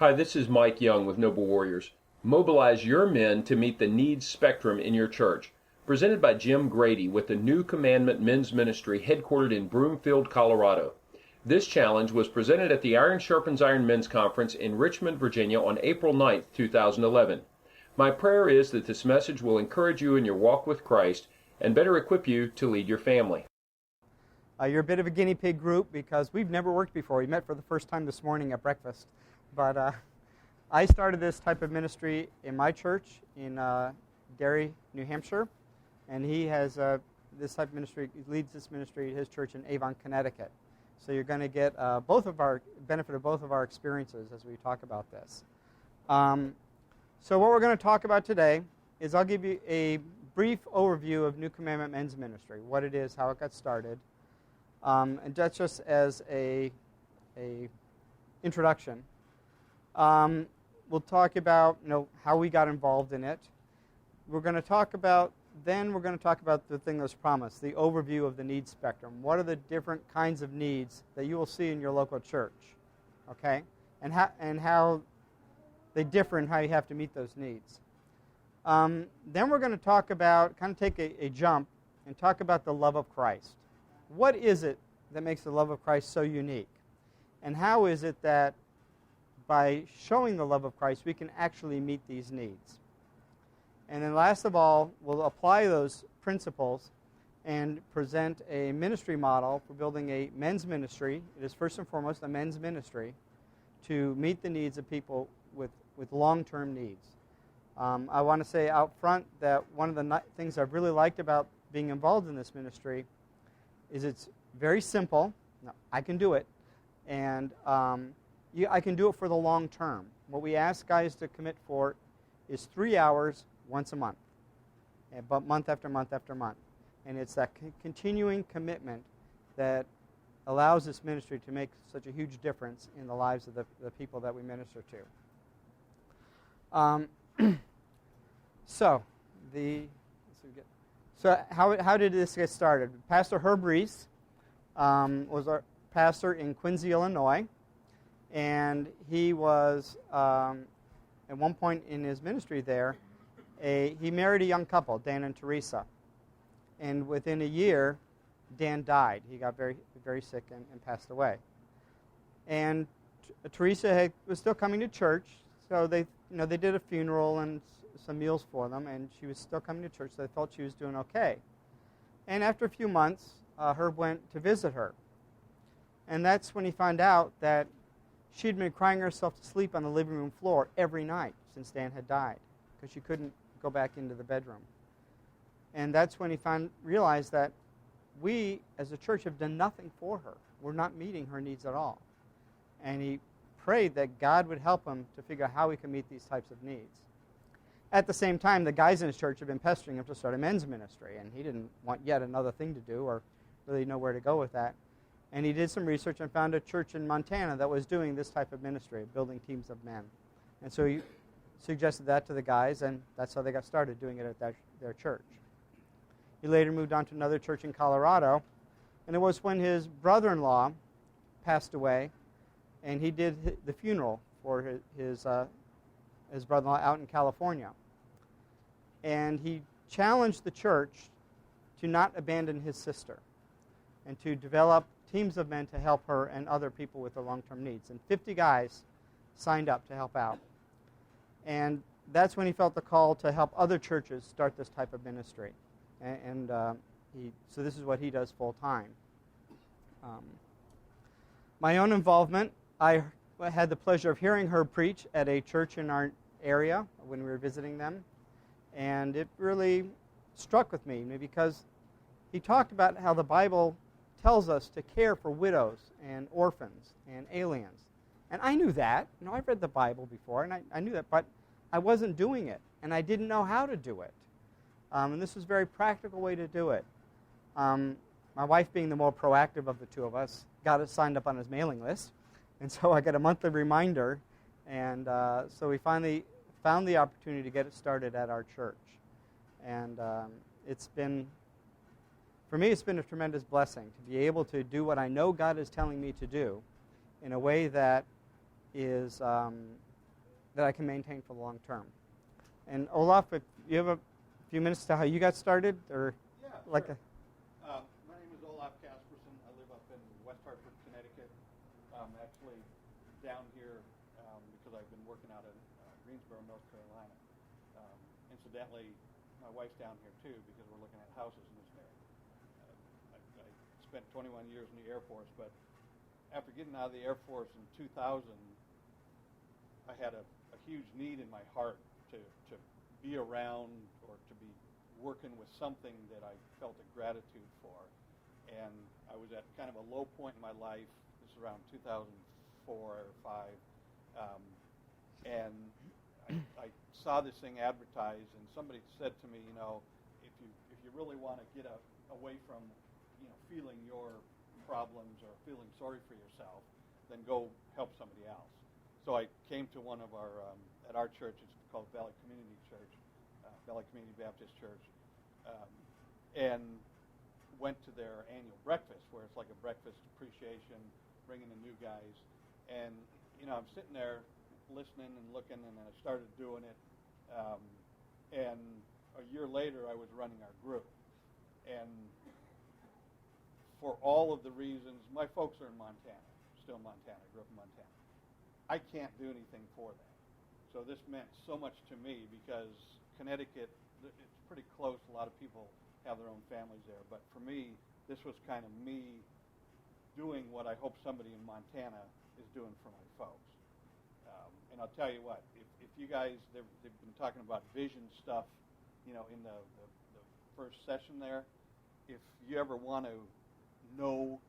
Hi, this is Mike Young with Noble Warriors. Mobilize your men to meet the needs spectrum in your church. Presented by Jim Grady with the New Commandment Men's Ministry headquartered in Broomfield, Colorado. This challenge was presented at the Iron Sharpens Iron Men's Conference in Richmond, Virginia on April 9, 2011. My prayer is that this message will encourage you in your walk with Christ and better equip you to lead your family. You're a bit of a guinea pig group because we've never worked before. We met for the first time this morning at breakfast. But I started this type of ministry in my church in Gary, New Hampshire, and he has this type of ministry. He leads this ministry at his church in Avon, Connecticut. So you're going to get benefit of both of our experiences as we talk about this. So what we're going to talk about today is I'll give you a brief overview of New Commandment Men's Ministry, what it is, how it got started, and that's just as a introduction. We'll talk about how we got involved in it. We're going to talk about the thing that's promised, the overview of the needs spectrum. What are the different kinds of needs that you will see in your local church, okay? And how they differ in how you have to meet those needs. Then we're going to talk about, take a jump and talk about the love of Christ. What is it that makes the love of Christ so unique? And how is it that by showing the love of Christ, we can actually meet these needs? And then last of all, we'll apply those principles and present a ministry model for building a men's ministry. It is first and foremost a men's ministry to meet the needs of people with long-term needs. I want to say out front that one of the things I've really liked about being involved in this ministry is it's very simple. Now, I can do it. And I can do it for the long term. What we ask guys to commit for is 3 hours once a month, but month after month after month. And it's that continuing commitment that allows this ministry to make such a huge difference in the lives of the people that we minister to. So how did this get started? Pastor Herb Reese was our pastor in Quincy, Illinois. And he was, at one point in his ministry there, he married a young couple, Dan and Teresa. And within a year, Dan died. He got very, very sick and passed away. And Teresa was still coming to church, so they did a funeral and some meals for them, and she was still coming to church, so they felt she was doing okay. And after a few months, Herb went to visit her. And that's when he found out that she'd been crying herself to sleep on the living room floor every night since Dan had died because she couldn't go back into the bedroom. And that's when he realized that we, as a church, have done nothing for her. We're not meeting her needs at all. And he prayed that God would help him to figure out how we can meet these types of needs. At the same time, the guys in his church had been pestering him to start a men's ministry, and he didn't want yet another thing to do or really know where to go with that. And he did some research and found a church in Montana that was doing this type of ministry, building teams of men. And so he suggested that to the guys, and that's how they got started doing it at their church. He later moved on to another church in Colorado, and it was when his brother-in-law passed away, and he did the funeral for his brother-in-law out in California. And he challenged the church to not abandon his sister and to develop teams of men to help her and other people with their long-term needs. And 50 guys signed up to help out. And that's when he felt the call to help other churches start this type of ministry. So this is what he does full-time. My own involvement, I had the pleasure of hearing her preach at a church in our area when we were visiting them. And it really struck with me because he talked about how the Bible tells us to care for widows and orphans and aliens. And I knew that. I've read the Bible before, and I knew that, but I wasn't doing it, and I didn't know how to do it. And this was a very practical way to do it. My wife, being the more proactive of the two of us, got us signed up on his mailing list, and so I got a monthly reminder, and so we finally found the opportunity to get it started at our church. And for me, it's been a tremendous blessing to be able to do what I know God is telling me to do in a way that is that I can maintain for the long term. And Olaf, if you have a few minutes to how you got started, or Yeah, like sure. My name is Olaf Casperson. I live up in West Hartford, Connecticut. I'm actually down here because I've been working out in Greensboro, North Carolina. Incidentally, my wife's down here too because we're looking at houses in this area. I spent 21 years in the Air Force, but after getting out of the Air Force in 2000, I had a huge need in my heart to be around or to be working with something that I felt a gratitude for. And I was at kind of a low point in my life. This is around 2004 or 5. And I saw this thing advertised, and somebody said to me, you know, if you really want to get away from, you know, feeling your problems or feeling sorry for yourself, then go help somebody else. So I came to one of our, at our church, it's called Valley Community Church, Valley Community Baptist Church, and went to their annual breakfast, where it's like a breakfast appreciation, bringing the new guys. And, you know, I'm sitting there listening and looking, and then I started doing it. And a year later, I was running our group. And for all of the reasons, my folks are in Montana, still in Montana, I grew up in Montana. I can't do anything for them. So this meant so much to me because Connecticut, it's pretty close. A lot of people have their own families there. But for me, this was kind of me doing what I hope somebody in Montana is doing for my folks. And I'll tell you what, if you guys, they've been talking about vision stuff, you know, in the first session there. If you ever want to know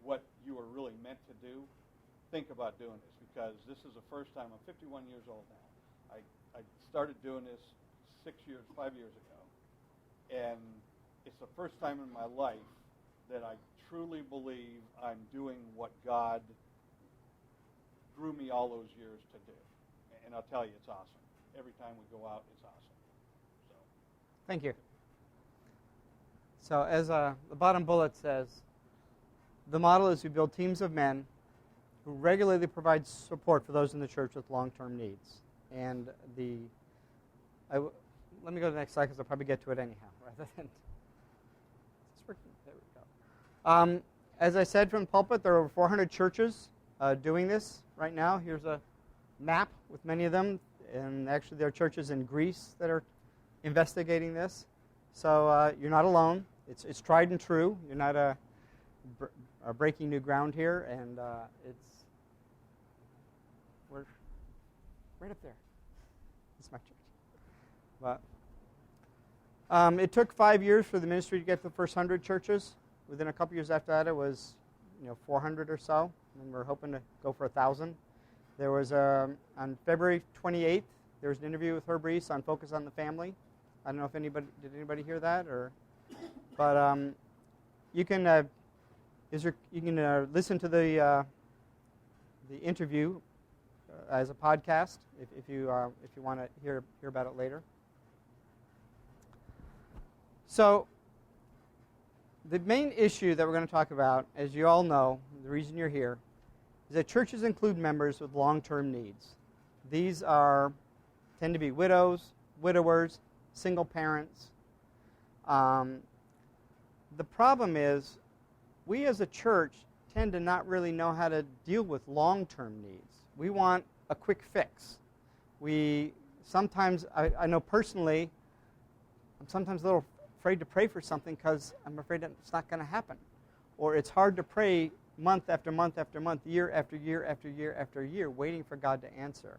what you are really meant to do, think about doing this, because this is the first time. I'm 51 years old now. I started doing this 5 years ago, and it's the first time in my life that I truly believe I'm doing what God drew me all those years to do. And I'll tell you, it's awesome. Every time we go out, it's awesome. So, thank you. So as the bottom bullet says, the model is we build teams of men who regularly provide support for those in the church with long-term needs. And let me go to the next slide because I'll probably get to it anyhow, rather than. There we go. As I said from the pulpit, there are over 400 churches doing this right now. Here's a map with many of them, and actually there are churches in Greece that are investigating this. So you're not alone. It's tried and true. You're not breaking new ground here, and we're right up there. It's my church. But it took 5 years for the ministry to get to the first 100 churches. Within a couple years after that, it was 400 or so, and we're hoping to go for 1,000. There was on February 28th, there was an interview with Herb Reese on Focus on the Family. I don't know if did anybody hear that, but you can listen to the interview as a podcast if you want to hear about it later. So the main issue that we're going to talk about, as you all know, the reason you're here, is that churches include members with long-term needs. These tend to be widows, widowers, single parents. The problem is, we as a church tend to not really know how to deal with long-term needs. We want a quick fix. I know personally, I'm sometimes a little afraid to pray for something because I'm afraid that it's not going to happen. Or it's hard to pray month after month after month, year after year after year after year, waiting for God to answer.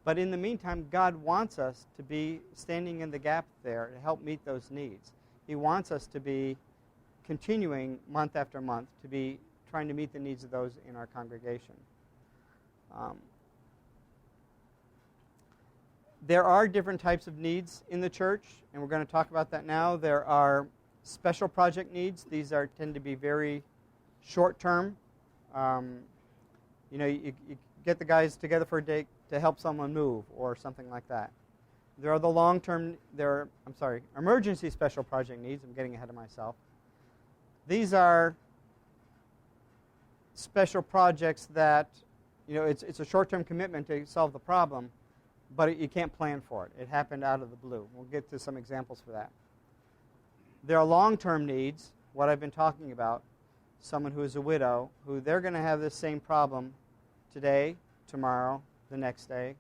But in the meantime, God wants us to be standing in the gap there to help meet those needs. He wants us to be continuing month after month to be trying to meet the needs of those in our congregation. There are different types of needs in the church, and we're going to talk about that now. There are special project needs. These tend to be very short-term. You get the guys together for a day to help someone move or something like that. There are the long-term, emergency special project needs. I'm getting ahead of myself. These are special projects that it's a short-term commitment to solve the problem, but you can't plan for it. It happened out of the blue. We'll get to some examples for that. There are long-term needs, what I've been talking about, someone who is a widow, who they're going to have this same problem today, tomorrow, the next day,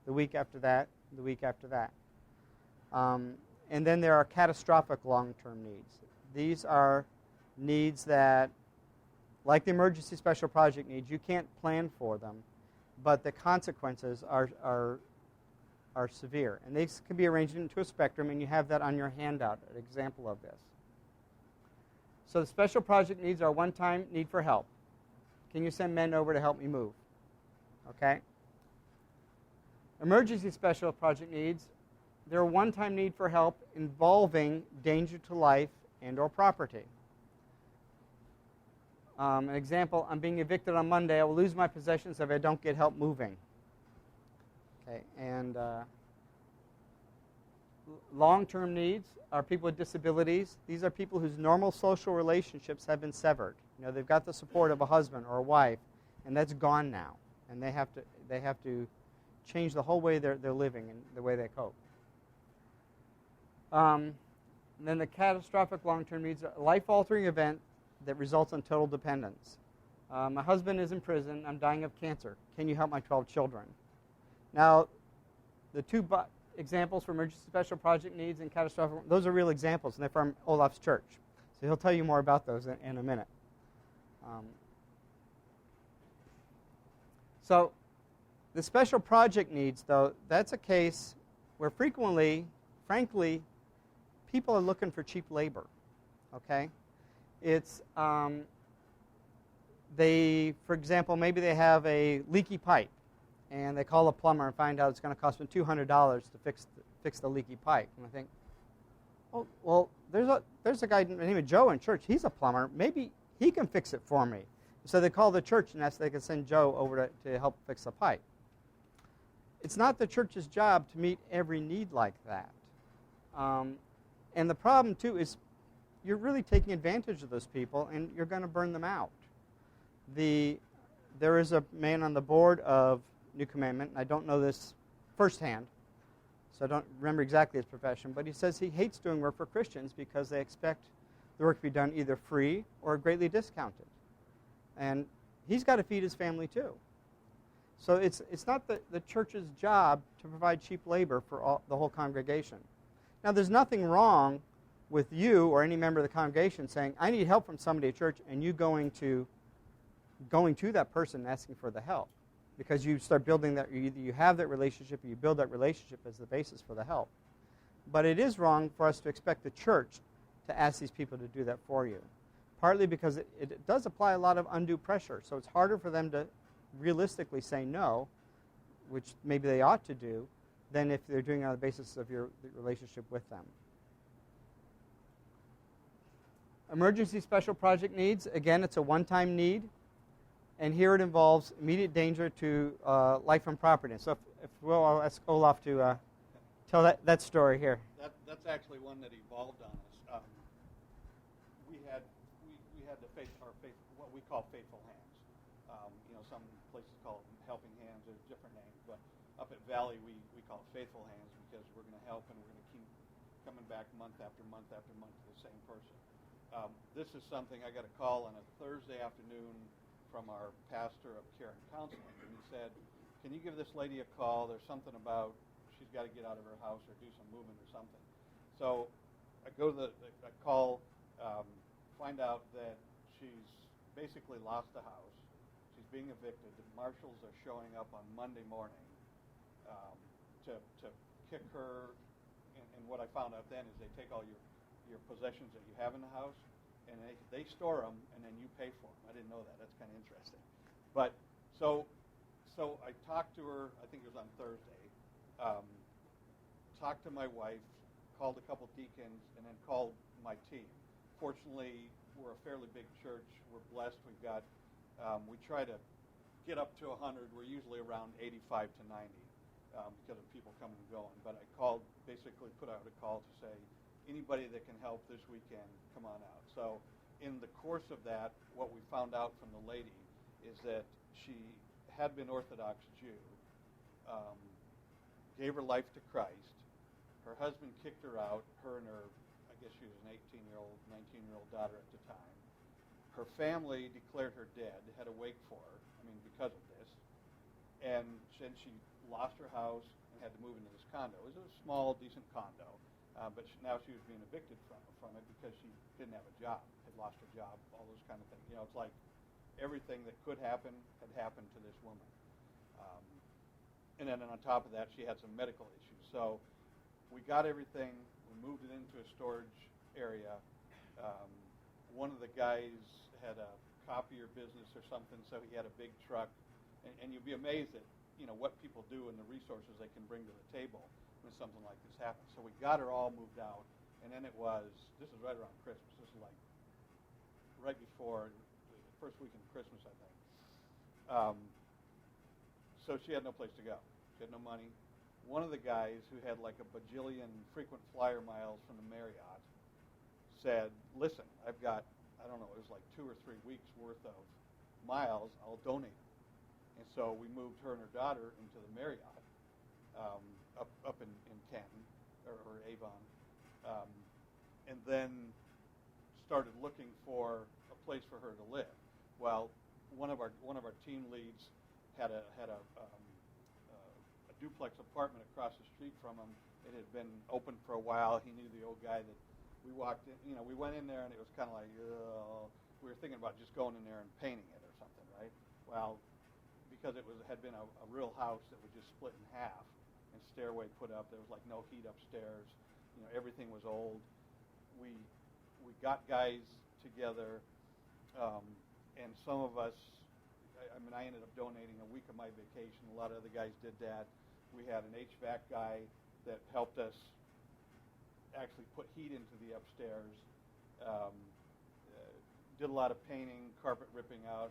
the week after that, the week after that. And then there are catastrophic long-term needs. These are needs that, like the emergency special project needs, you can't plan for them, but the consequences are severe. And these can be arranged into a spectrum, and you have that on your handout, an example of this. So the special project needs are one-time need for help. Can you send men over to help me move? Okay? Emergency special project needs, they're a one-time need for help involving danger to life and or property. An example, I'm being evicted on Monday. I will lose my possessions if I don't get help moving. Okay, and long-term needs are people with disabilities. These are people whose normal social relationships have been severed. They've got the support of a husband or a wife, and that's gone now. And they have to change the whole way they're living and the way they cope. Then the catastrophic long-term needs are a life-altering event that results in total dependence. My husband is in prison. I'm dying of cancer. Can you help my 12 children? Now, the two examples for emergency special project needs and catastrophic, those are real examples, and they're from Olaf's church. So he'll tell you more about those in a minute. So the special project needs, though, that's a case where frequently, frankly, people are looking for cheap labor, okay? It's, for example, maybe they have a leaky pipe, and they call a plumber and find out it's going to cost them $200 to fix the leaky pipe. And I think, oh, well, there's a guy named Joe in church. He's a plumber. Maybe he can fix it for me. So they call the church and ask if they can send Joe over to help fix the pipe. It's not the church's job to meet every need like that. And the problem, too, is you're really taking advantage of those people, and you're going to burn them out. There is a man on the board of New Commandment, and I don't know this firsthand, so I don't remember exactly his profession, but he says he hates doing work for Christians because they expect the work to be done either free or greatly discounted. And he's got to feed his family, too. So it's not the church's job to provide cheap labor for the whole congregation. Now, there's nothing wrong with you or any member of the congregation saying, I need help from somebody at church, and you going to that person and asking for the help. Because you start building that, either you have that relationship or you build that relationship as the basis for the help. But it is wrong for us to expect the church to ask these people to do that for you. Partly because it does apply a lot of undue pressure. So it's harder for them to realistically say no, which maybe they ought to do, than if they're doing it on the basis of your relationship with them. Emergency special project needs, again, it's a one-time need. And here it involves immediate danger to life and property. So if we'll, I'll ask Olaf to tell that story here. That's actually one that evolved on us. We had what we call faithful hands. Some places call them helping hands. There's different names, but up at Valley we call it faithful hands because we're going to help and we're going to keep coming back month after month after month to the same person. This is something I got a call on a Thursday afternoon from our pastor of care and counseling, and he said, can you give this lady a call? There's something about she's got to get out of her house or do some movement or something. So I go to I call, find out that she's basically lost the house. She's being evicted. The marshals are showing up on Monday morning to kick her, and what I found out then is they take all your possessions that you have in the house, and they store them, and then you pay for them. I didn't know that. That's kind of interesting. But so I talked to her, I think it was on Thursday, talked to my wife, called a couple deacons, and then called my team. Fortunately, we're a fairly big church. We're blessed. We've got, we try to get up to 100. We're usually around 85 to 90 because of people coming and going. But I called, basically put out a call to say, anybody that can help this weekend, come on out. So in the course of that, what we found out from the lady is that she had been Orthodox Jew, gave her life to Christ. Her husband kicked her out, her and her, I guess she was an 18-year-old, 19-year-old daughter at the time. Her family declared her dead, had a wake for her, because of this. And then she lost her house and had to move into this condo. It was a small, decent condo, but now she was being evicted from it because she didn't have a job, had lost her job, all those kind of things. It's like everything that could happen had happened to this woman. And then on top of that, she had some medical issues. So we got everything. We moved it into a storage area. One of the guys had a copier business or something, so he had a big truck. And you'd be amazed at what people do and the resources they can bring to the table when something like this happens. So we got her all moved out, and then this is right around Christmas. This is like right before the first weekend of Christmas, I think. So she had no place to go. She had no money. One of the guys who had like a bajillion frequent flyer miles from the Marriott said, listen, I've got, I don't know, it was like 2 or 3 weeks worth of miles. I'll donate them. And so we moved her and her daughter into the Marriott up in Canton or Avon, and then started looking for a place for her to live. Well, one of our team leads had a duplex apartment across the street from him. It had been open for a while. He knew the old guy that we walked in. We went in there and it was kind of like we were thinking about just going in there and painting it or something, right? Well, because it had been a real house that was just split in half and stairway put up. There was like no heat upstairs. Everything was old. We got guys together, and some of us. I ended up donating a week of my vacation. A lot of other guys did that. We had an HVAC guy that helped us actually put heat into the upstairs. Did a lot of painting, carpet ripping out.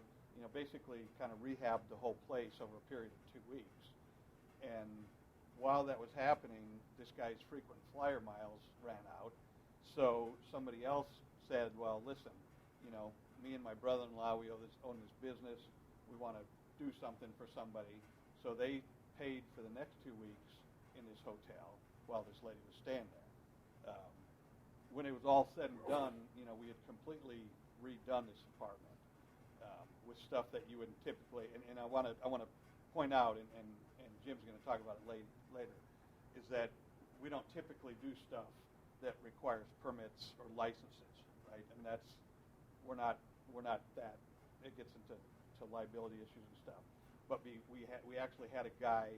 Basically kind of rehabbed the whole place over a period of 2 weeks. And while that was happening, this guy's frequent flyer miles ran out. So somebody else said, well, listen, me and my brother-in-law, we own this business. We want to do something for somebody. So they paid for the next 2 weeks in this hotel while this lady was staying there. When it was all said and done, we had completely redone this apartment with stuff that you wouldn't typically. And I want to point out, and Jim's going to talk about it later, is that we don't typically do stuff that requires permits or licenses, right? We're not that. It gets into liability issues and stuff. But we actually had a guy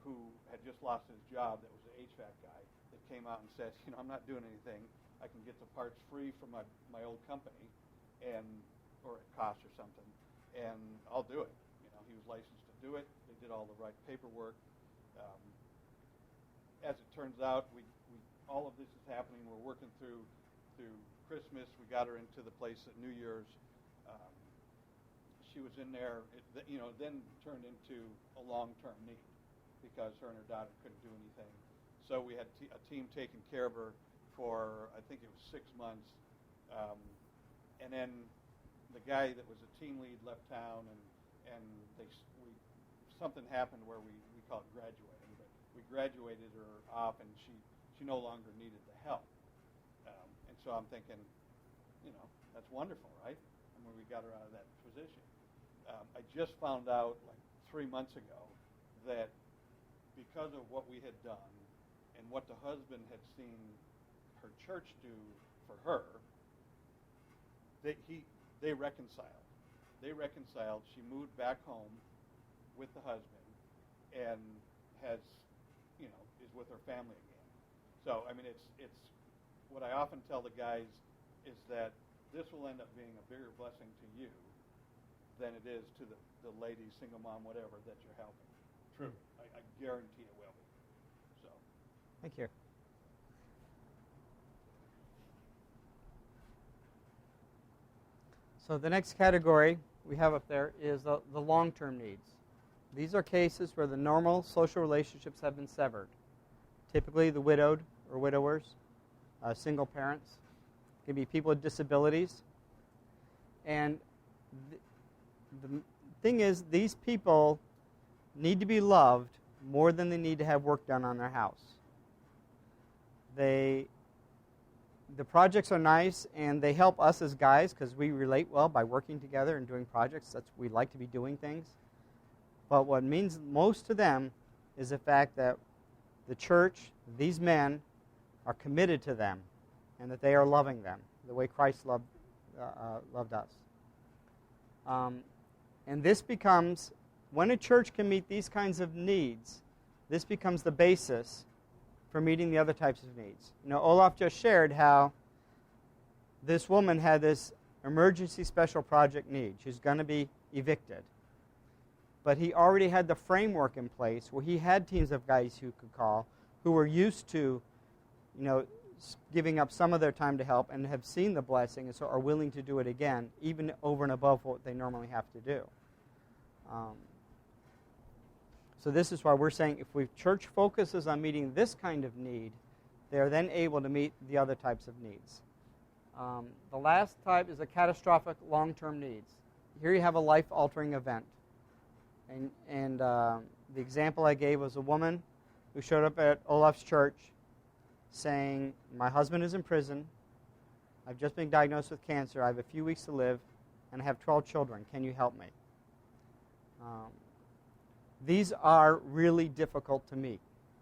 who had just lost his job that was an HVAC guy that came out and said, I'm not doing anything. I can get the parts free from my old company, or at cost or something, and I'll do it. He was licensed to do it. They did all the right paperwork. As it turns out, we all of this is happening. We're working through Christmas. We got her into the place at New Year's. She was in there. Then turned into a long-term need because her and her daughter couldn't do anything. So we had a team taking care of her for, I think it was 6 months. And then the guy that was a team lead left town, and something happened where we call it graduating, but we graduated her off, and she no longer needed the help. And so I'm thinking, that's wonderful, right? And when we got her out of that position. I just found out like 3 months ago that because of what we had done and what the husband had seen her church do for her, they reconciled. They reconciled. She moved back home with the husband and is with her family again. So it's what I often tell the guys is that this will end up being a bigger blessing to you than it is to the lady, single mom, whatever, that you're helping. True. I guarantee it will be. So. Thank you. So the next category we have up there is the long-term needs. These are cases where the normal social relationships have been severed. Typically the widowed or widowers, single parents, can be people with disabilities. And the thing is, these people need to be loved more than they need to have work done on their house. The projects are nice, and they help us as guys because we relate well by working together and doing projects. We like to be doing things. But what means most to them is the fact that the church, these men, are committed to them and that they are loving them the way Christ loved us. And this becomes, when a church can meet these kinds of needs, this becomes the basis for meeting the other types of needs. Olaf just shared how this woman had this emergency special project need. She's going to be evicted. But he already had the framework in place where he had teams of guys who could call, who were used to, giving up some of their time to help and have seen the blessing and so are willing to do it again, even over and above what they normally have to do. So this is why we're saying if church focuses on meeting this kind of need, they are then able to meet the other types of needs. The last type is a catastrophic long-term needs. Here you have a life-altering event. And the example I gave was a woman who showed up at Olaf's church saying, my husband is in prison, I've just been diagnosed with cancer, I have a few weeks to live, and I have 12 children. Can you help me? These are really difficult to meet.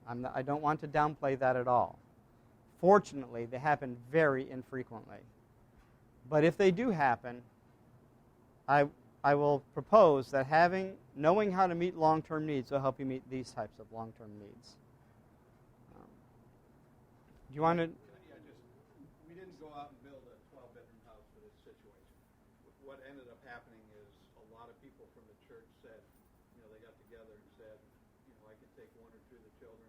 I don't want to downplay that at all. Fortunately, they happen very infrequently. But if they do happen, I will propose that knowing how to meet long-term needs will help you meet these types of long-term needs. Do you want to? We didn't go out and build a 12-bedroom house for this situation. What ended up happening is a lot of people from the church said, they got together and said, I can take one or two of the children.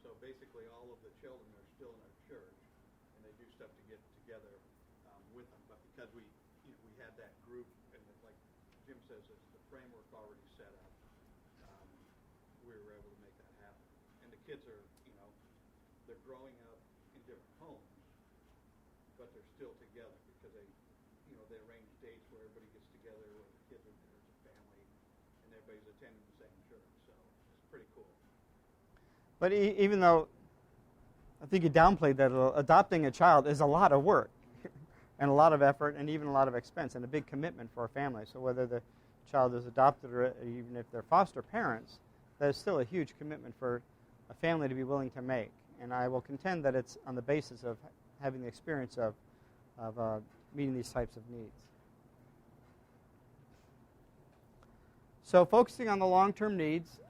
So basically all of the children are still in our church, and they do stuff to get together with them. But because we had that group, and like Jim says, it's the framework already set up, we were able to make that happen. And the kids are, they're growing up in different homes, but they're still together because they arrange dates where everybody gets together, where the kids are there as a family, and everybody's attending the same church. So it's pretty cool. But even though I think you downplayed that, adopting a child is a lot of work and a lot of effort and even a lot of expense and a big commitment for a family. So whether the child is adopted or even if they're foster parents, that is still a huge commitment for a family to be willing to make. And I will contend that it's on the basis of having the experience of meeting these types of needs. So focusing on the long-term needs,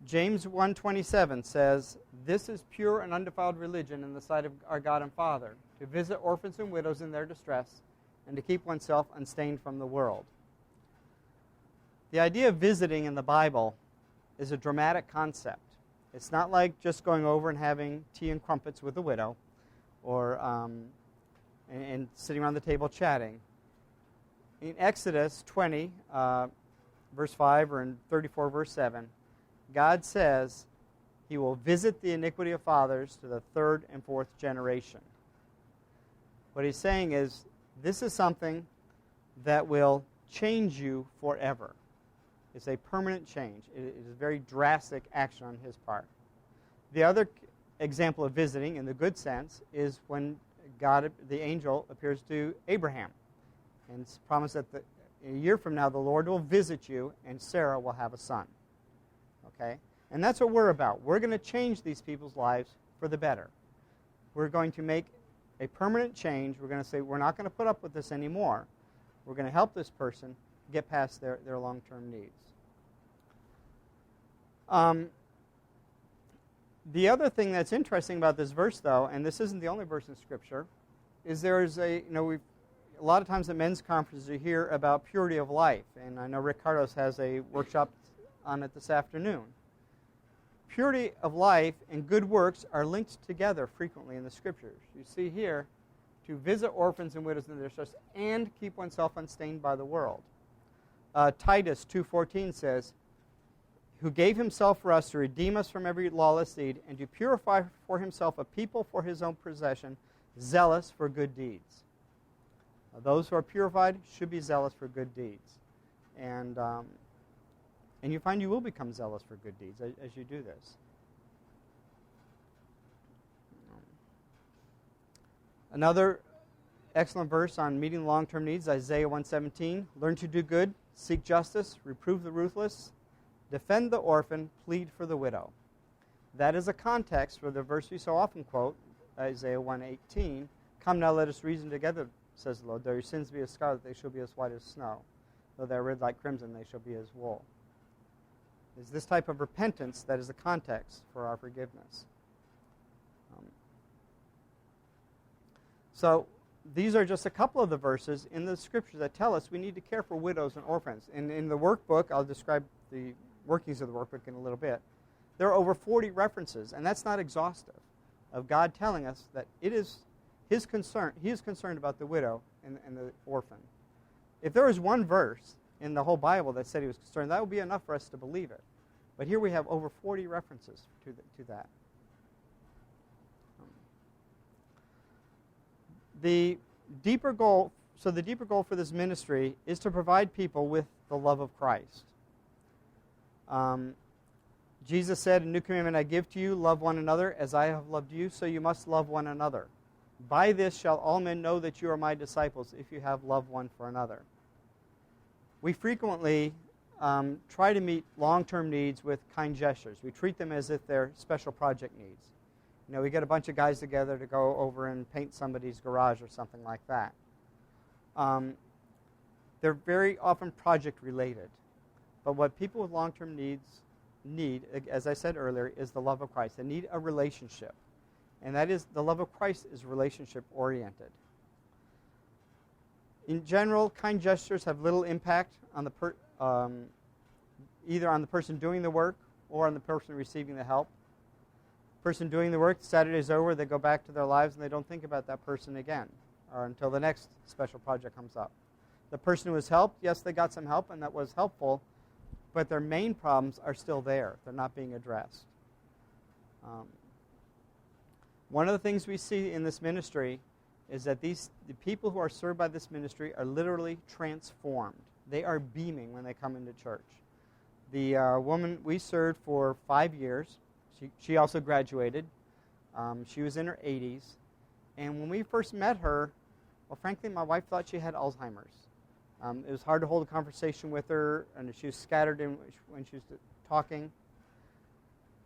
James 1:27 says, "This is pure and undefiled religion in the sight of our God and Father, to visit orphans and widows in their distress, and to keep oneself unstained from the world." The idea of visiting in the Bible is a dramatic concept. It's not like just going over and having tea and crumpets with a widow, or and sitting around the table chatting. In Exodus 20, verse 5, or in 34, verse 7, God says He will visit the iniquity of fathers to the third and fourth generation. What He's saying is, this is something that will change you forever. It's a permanent change. It is a very drastic action on His part. The other example of visiting, in the good sense, is when God, the angel, appears to Abraham and promised that a year from now the Lord will visit you and Sarah will have a son. Okay? And that's what we're about. We're going to change these people's lives for the better. We're going to make a permanent change. We're going to say, we're not going to put up with this anymore. We're going to help this person get past their long-term needs. The other thing that's interesting about this verse, though, and this isn't the only verse in Scripture, is there's a lot of times at men's conferences you hear about purity of life, and I know Rick Cardos has a workshop on it this afternoon. Purity of life and good works are linked together frequently in the Scriptures. You see here, to visit orphans and widows in their distress and keep oneself unstained by the world. Titus 2:14 says, "Who gave Himself for us to redeem us from every lawless deed and to purify for Himself a people for His own possession, zealous for good deeds." Those who are purified should be zealous for good deeds. And And you find you will become zealous for good deeds as you do this. Another excellent verse on meeting long-term needs, Isaiah 1:17. Learn to do good, seek justice, reprove the ruthless, defend the orphan, plead for the widow. That is a context for the verse we so often quote, Isaiah 1:18. Come now, let us reason together, says the Lord. Though your sins be as scarlet, they shall be as white as snow. Though they are red like crimson, they shall be as wool. It's this type of repentance that is the context for our forgiveness. So these are just a couple of the verses in the Scriptures that tell us we need to care for widows and orphans. And in the workbook, I'll describe the workings of the workbook in a little bit, there are over 40 references, and that's not exhaustive, of God telling us that it is His concern. He is concerned about the widow and the orphan. If there was one verse in the whole Bible that said He was concerned, that would be enough for us to believe it. But here we have over 40 references to that. The deeper goal for this ministry is to provide people with the love of Christ. Jesus said, "A new commandment I give to you, love one another. As I have loved you, so you must love one another. By this shall all men know that you are my disciples, if you have love one for another." We frequently try to meet long-term needs with kind gestures. We treat them as if they're special project needs. You know, we get a bunch of guys together to go over and paint somebody's garage or something like that. They're very often project-related. But what people with long-term needs need, as I said earlier, is the love of Christ. They need a relationship. And that is, the love of Christ is relationship-oriented. In general, kind gestures have little impact on either on the person doing the work or on the person receiving the help. Person doing the work, Saturday's over, they go back to their lives and they don't think about that person again or until the next special project comes up. The person who was helped, yes, they got some help and that was helpful, but their main problems are still there. They're not being addressed. One of the things we see in this ministry is that the people who are served by this ministry are literally transformed. They are beaming when they come into church. The woman we served for 5 years, she also graduated. She was in her 80s. And when we first met her, well, frankly, my wife thought she had Alzheimer's. It was hard to hold a conversation with her, and she was scattered when she was talking.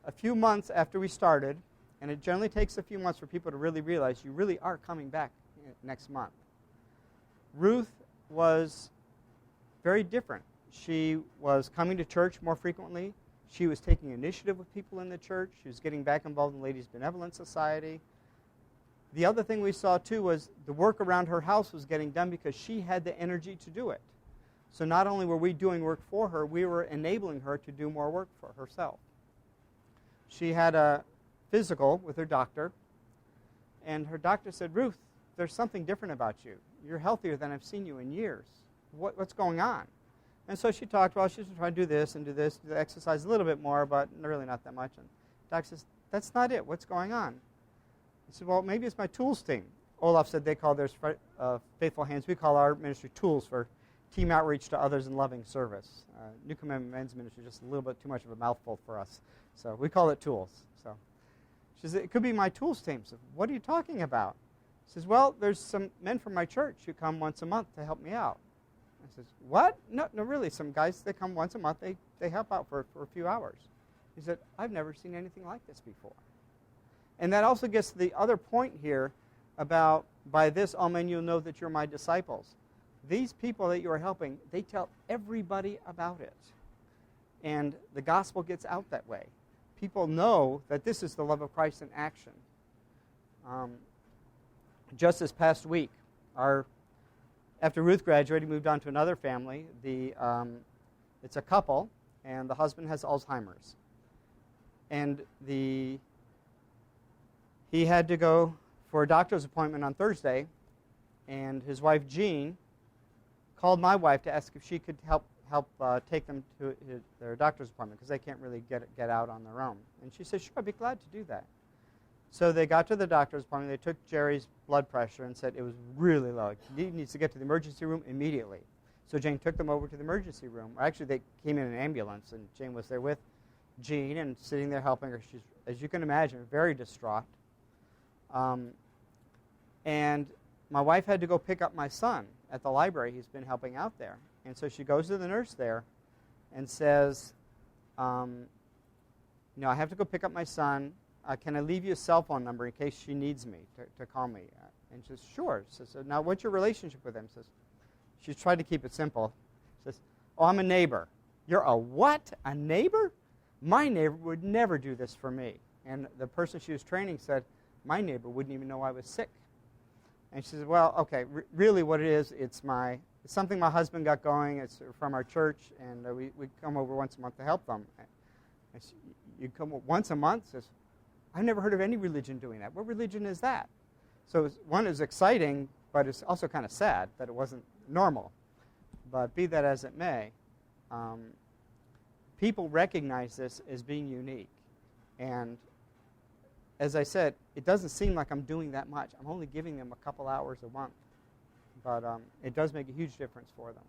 A few months after we started, and it generally takes a few months for people to really realize you really are coming back next month. Ruth was very different. She was coming to church more frequently. She was taking initiative with people in the church. She was getting back involved in Ladies' Benevolent Society. The other thing we saw, too, was the work around her house was getting done because she had the energy to do it. So not only were we doing work for her, we were enabling her to do more work for herself. She had a physical with her doctor, and her doctor said, "Ruth, there's something different about you. You're healthier than I've seen you in years. What's going on?" And so she talked, well, she's trying to do this and do this, do exercise a little bit more, but really not that much. And the doctor says, "That's not it. What's going on?" He said, "Well, maybe it's my tools team." Olaf said they call theirs Faithful Hands. We call our ministry Tools for team outreach to others and loving service. New Commandment Men's Ministry is just a little bit too much of a mouthful for us. So we call it Tools. So she said, "It could be my tools team." So what are you talking about? He says, "Well, there's some men from my church who come once a month to help me out." I says, "What?" No, really. Some guys, they come once a month. They help out for a few hours. He said, "I've never seen anything like this before." And that also gets to the other point here about, by this, all men you'll know that you're my disciples. These people that you are helping, they tell everybody about it. And the gospel gets out that way. People know that this is the love of Christ in action. Just this past week, after Ruth graduated, moved on to another family. It's a couple, and the husband has Alzheimer's. And he had to go for a doctor's appointment on Thursday, and his wife, Jean, called my wife to ask if she could help take them to their doctor's appointment because they can't really get out on their own. And she said, "Sure, I'd be glad to do that." So they got to the doctor's appointment. They took Jerry's blood pressure and said it was really low. He needs to get to the emergency room immediately. So Jane took them over to the emergency room. Actually, they came in an ambulance, and Jane was there with Jean and sitting there helping her. She's, as you can imagine, very distraught. And my wife had to go pick up my son at the library. He's been helping out there. And so she goes to the nurse there and says, I have to go pick up my son. Can I leave you a cell phone number in case she needs me to call me? And she says, sure. She says, now what's your relationship with him? She's tried to keep it simple. She says, oh, I'm a neighbor. You're a what? A neighbor? My neighbor would never do this for me. And the person she was training said, my neighbor wouldn't even know I was sick. And she says, well, okay, really what it is, it's something my husband got going. It's from our church, and we come over once a month to help them. And you come once a month? She says, I've never heard of any religion doing that. What religion is that? So one is exciting, but it's also kind of sad that it wasn't normal. But be that as it may, people recognize this as being unique. And as I said, it doesn't seem like I'm doing that much. I'm only giving them a couple hours a month. But it does make a huge difference for them.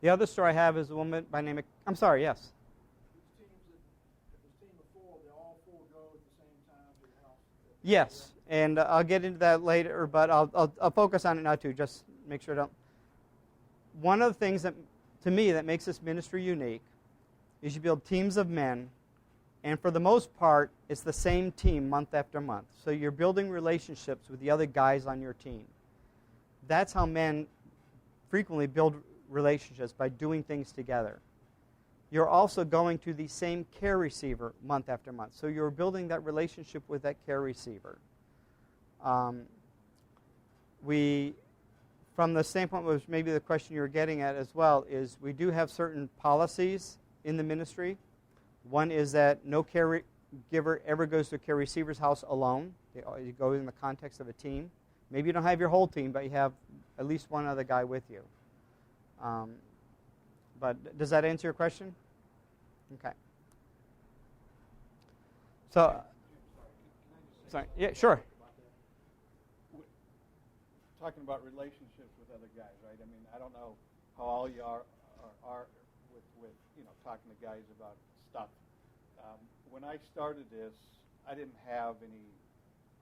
The other story I have is a woman by the name of, I'm sorry, yes? Yes, and I'll get into that later, but I'll focus on it now too, just make sure I don't. One of the things that, to me, that makes this ministry unique is you build teams of men, and for the most part, it's the same team month after month. So you're building relationships with the other guys on your team. That's how men frequently build relationships, by doing things together. You're also going to the same care receiver month after month. So you're building that relationship with that care receiver. From the standpoint, which maybe the question you were getting at as well, is we do have certain policies in the ministry. One is that no caregiver ever goes to a care receiver's house alone. You go in the context of a team. Maybe you don't have your whole team, but you have at least one other guy with you. But does that answer your question? Okay. So, sorry. Yeah, sure. Talking about relationships with other guys, right? I mean, I don't know how all you are with talking to guys about stuff. When I started this, I didn't have any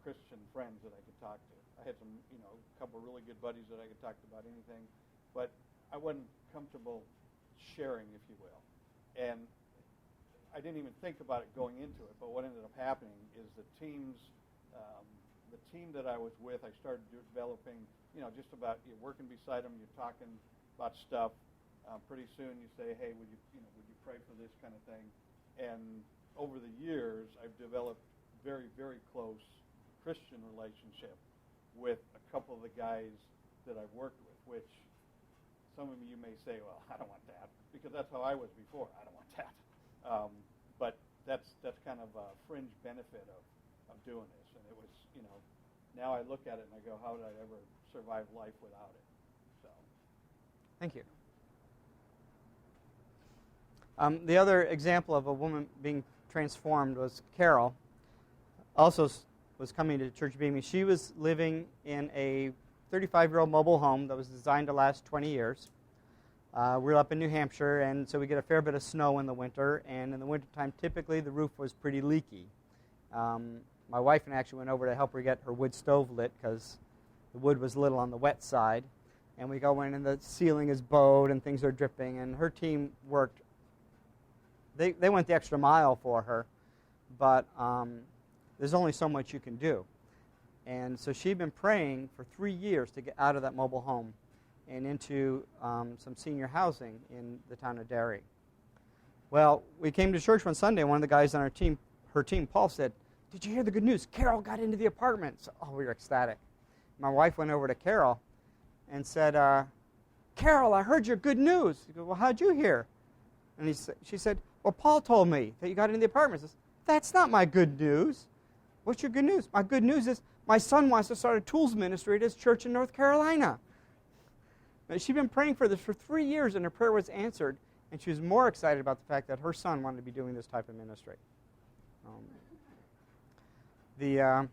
Christian friends that I could talk to. I had some, a couple of really good buddies that I could talk to about anything, but I wasn't comfortable sharing, if you will. And I didn't even think about it going into it, but what ended up happening is the team that I was with, I started developing, just about, you're working beside them, you're talking about stuff. Pretty soon you say, hey, would you pray for this kind of thing? And over the years, I've developed very, very close Christian relationship with a couple of the guys that I've worked with, which some of you may say, well, I don't want that, because that's how I was before. I don't want that. But that's kind of a fringe benefit of doing this. And it was, now I look at it and I go, how did I ever survive life without it? So. Thank you. The other example of a woman being transformed was Carol. Also was coming to Church Beaming. She was living in a 35-year-old mobile home that was designed to last 20 years. We're up in New Hampshire, and so we get a fair bit of snow in the winter, and in the wintertime, typically the roof was pretty leaky. My wife and I actually went over to help her get her wood stove lit because the wood was a little on the wet side, and we go in and the ceiling is bowed and things are dripping, and her team worked. They went the extra mile for her, but there's only so much you can do. And so she'd been praying for 3 years to get out of that mobile home and into some senior housing in the town of Derry. Well, we came to church one Sunday, and one of the guys on her team, Paul, said, did you hear the good news? Carol got into the apartment. So, we were ecstatic. My wife went over to Carol and said, Carol, I heard your good news. He goes, well, how'd you hear? And she said, well, Paul told me that you got into the apartment. Says, that's not my good news. What's your good news? My good news is my son wants to start a tools ministry at his church in North Carolina. Now, she'd been praying for this for 3 years, and her prayer was answered, and she was more excited about the fact that her son wanted to be doing this type of ministry. I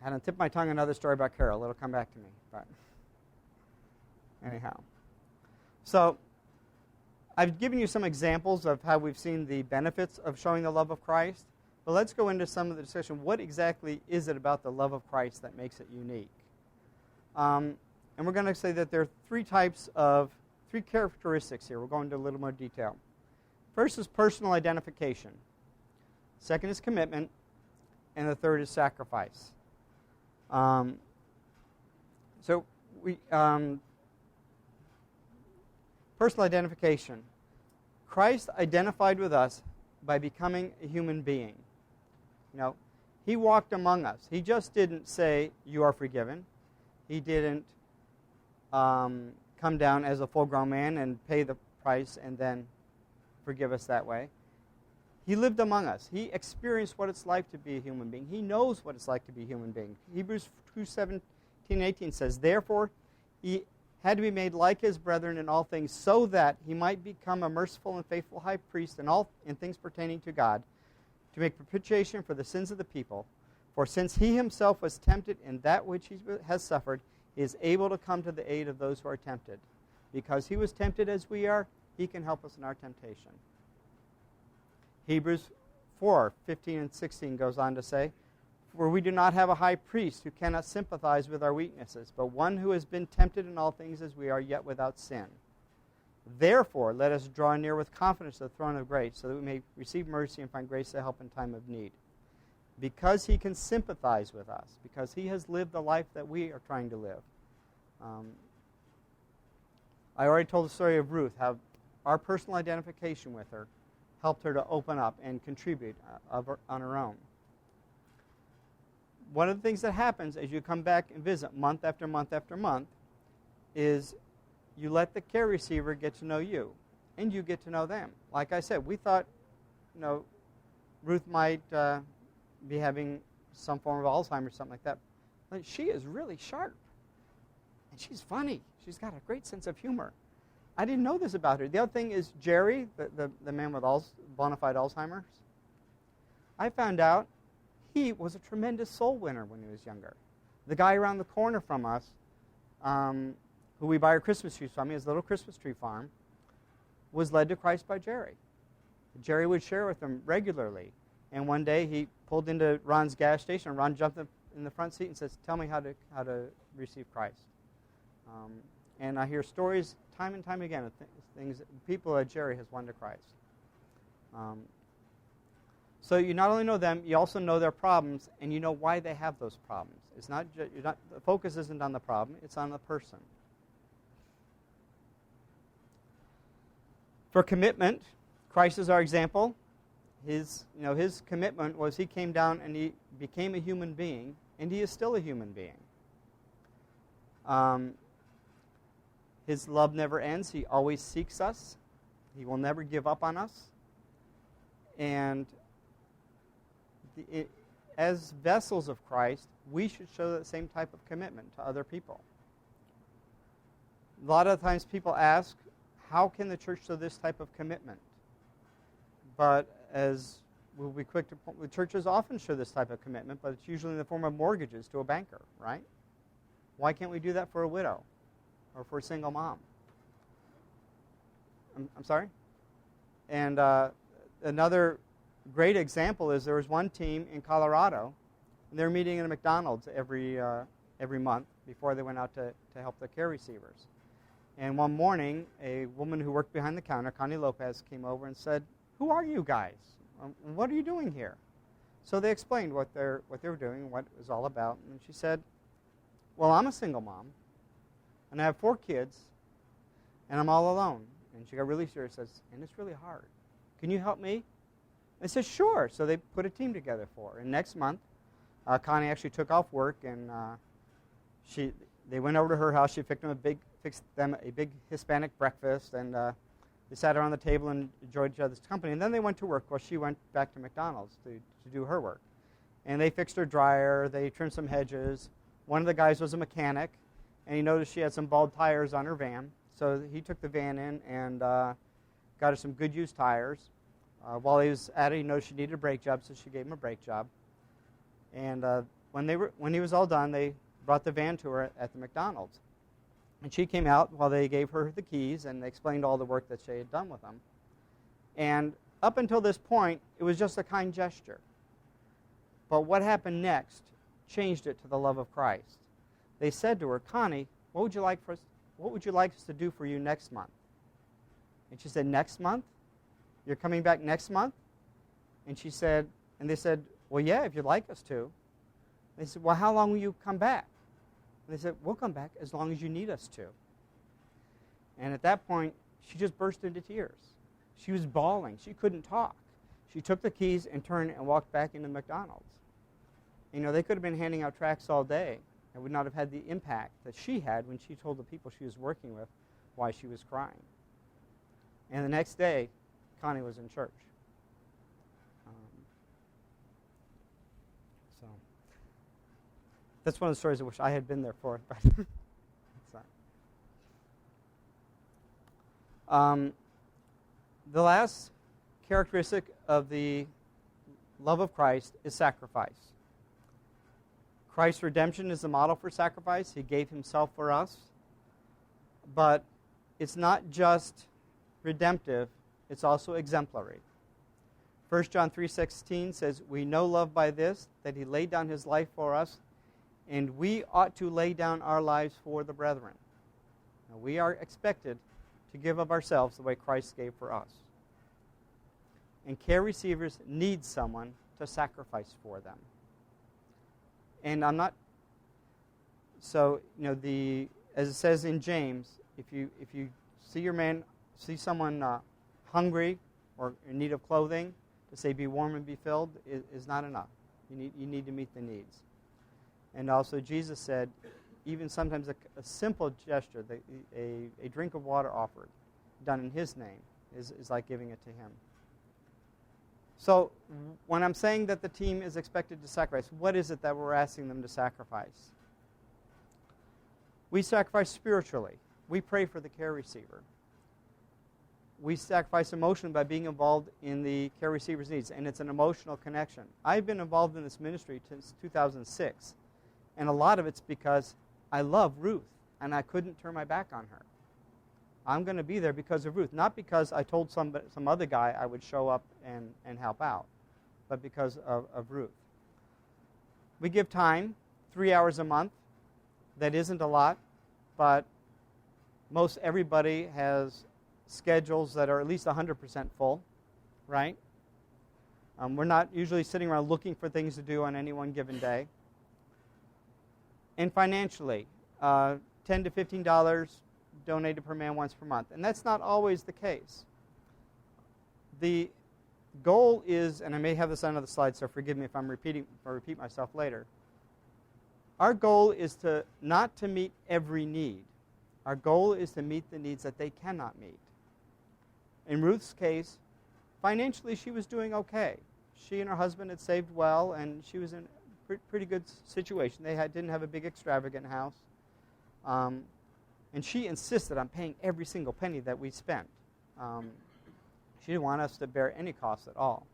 had to tip my tongue another story about Carol. It'll come back to me. But anyhow. So I've given you some examples of how we've seen the benefits of showing the love of Christ. But let's go into some of the discussion. What exactly is it about the love of Christ that makes it unique? And we're going to say that there are three characteristics here. We'll go into a little more detail. First is personal identification. Second is commitment. And the third is sacrifice. Personal identification. Christ identified with us by becoming a human being. He walked among us. He just didn't say, "You are forgiven." He didn't come down as a full-grown man and pay the price and then forgive us that way. He lived among us. He experienced what it's like to be a human being. He knows what it's like to be a human being. Hebrews 2:17-18 says, "Therefore, he had to be made like his brethren in all things, so that he might become a merciful and faithful high priest in things pertaining to God, to make propitiation for the sins of the people. For since he himself was tempted in that which he has suffered, he is able to come to the aid of those who are tempted. Because he was tempted as we are, he can help us in our temptation." Hebrews 4:15-16 goes on to say, "For we do not have a high priest who cannot sympathize with our weaknesses, but one who has been tempted in all things as we are, yet without sin. Therefore, let us draw near with confidence to the throne of grace, so that we may receive mercy and find grace to help in time of need." Because he can sympathize with us, because he has lived the life that we are trying to live. I already told the story of Ruth, how our personal identification with her helped her to open up and contribute on her own. One of the things that happens as you come back and visit month after month after month is you let the care receiver get to know you, and you get to know them. Like I said, we thought, Ruth might be having some form of Alzheimer's, something like that. But she is really sharp, and she's funny. She's got a great sense of humor. I didn't know this about her. The other thing is Jerry, the man with bona fide Alzheimer's. I found out he was a tremendous soul winner when he was younger. The guy around the corner from us, who we buy our Christmas trees from, his little Christmas tree farm, was led to Christ by Jerry. Jerry would share with him regularly. And one day he pulled into Ron's gas station, and Ron jumped in the front seat and says, "Tell me how to receive Christ." And I hear stories time and time again of things people that Jerry has won to Christ. So you not only know them, you also know their problems, and you know why they have those problems. It's not the focus isn't on the problem; it's on the person. For commitment, Christ is our example. His commitment was he came down and he became a human being, and he is still a human being. His love never ends. He always seeks us. He will never give up on us. And as vessels of Christ, we should show that same type of commitment to other people. A lot of times people ask, how can the church show this type of commitment? But as we'll be quick to point, the churches often show this type of commitment, but it's usually in the form of mortgages to a banker, right? Why can't we do that for a widow or for a single mom? I'm sorry? And another great example is there was one team in Colorado, and they were meeting in a McDonald's every month before they went out to help the care receivers. And one morning, a woman who worked behind the counter, Connie Lopez, came over and said, "Who are you guys? What are you doing here?" So they explained what they were doing and what it was all about. And she said, "Well, I'm a single mom, and I have 4 kids, and I'm all alone." And she got really serious and says, "And it's really hard. Can you help me?" I said, "Sure." So they put a team together for her. And next month, Connie actually took off work, and they went over to her house. She fixed them a big Hispanic breakfast, and they sat around the table and enjoyed each other's company. And then they went to work while she went back to McDonald's to do her work. And they fixed her dryer. They trimmed some hedges. One of the guys was a mechanic, and he noticed she had some bald tires on her van. So he took the van in and got her some good used tires. While he was at it, he noticed she needed a brake job, so she gave him a brake job. And when he was all done, they brought the van to her at the McDonald's. And she came out while they gave her the keys, and they explained all the work that she had done with them. And up until this point, it was just a kind gesture. But what happened next changed it to the love of Christ. They said to her, "Connie, what would you like us to do for you next month?" And she said, "Next month? You're coming back next month?" And they said, "Well, yeah, if you'd like us to." They said, "Well, how long will you come back?" And they said, "We'll come back as long as you need us to." And at that point, she just burst into tears. She was bawling. She couldn't talk. She took the keys and turned and walked back into McDonald's. You know, they could have been handing out tracts all day. It would not have had the impact that she had when she told the people she was working with why she was crying. And the next day, Connie was in church. So that's one of the stories I wish I had been there for. But it's not. The last characteristic of the love of Christ is sacrifice. Christ's redemption is the model for sacrifice. He gave himself for us. But it's not just redemptive, it's also exemplary. 1 John 3:16 says, "We know love by this, that he laid down his life for us, and we ought to lay down our lives for the brethren." Now, we are expected to give of ourselves the way Christ gave for us. And care receivers need someone to sacrifice for them. And I'm not, so, you know, as it says in James, if you see someone hungry or in need of clothing, to say be warm and be filled is not enough. You need to meet the needs. And also Jesus said, even sometimes a simple gesture, a drink of water offered, done in his name, is like giving it to him. So when I'm saying that the team is expected to sacrifice, what is it that we're asking them to sacrifice? We sacrifice spiritually. We pray for the care receiver. We sacrifice emotionally by being involved in the care receiver's needs, and it's an emotional connection. I've been involved in this ministry since 2006, and a lot of it's because I love Ruth, and I couldn't turn my back on her. I'm going to be there because of Ruth, not because I told some other guy I would show up and help out, but because of Ruth. We give time, 3 hours a month. That isn't a lot, but most everybody has schedules that are at least 100% full, right? We're not usually sitting around looking for things to do on any one given day. And financially, $10 to $15 donated per man once per month. And that's not always the case. The goal is, and I may have this on the slide, so forgive me if I repeat myself later. Our goal is not to meet every need. Our goal is to meet the needs that they cannot meet. In Ruth's case, financially she was doing okay. She and her husband had saved well, and she was in a pretty good situation. They didn't have a big extravagant house. And she insisted on paying every single penny that we spent. She didn't want us to bear any cost at all.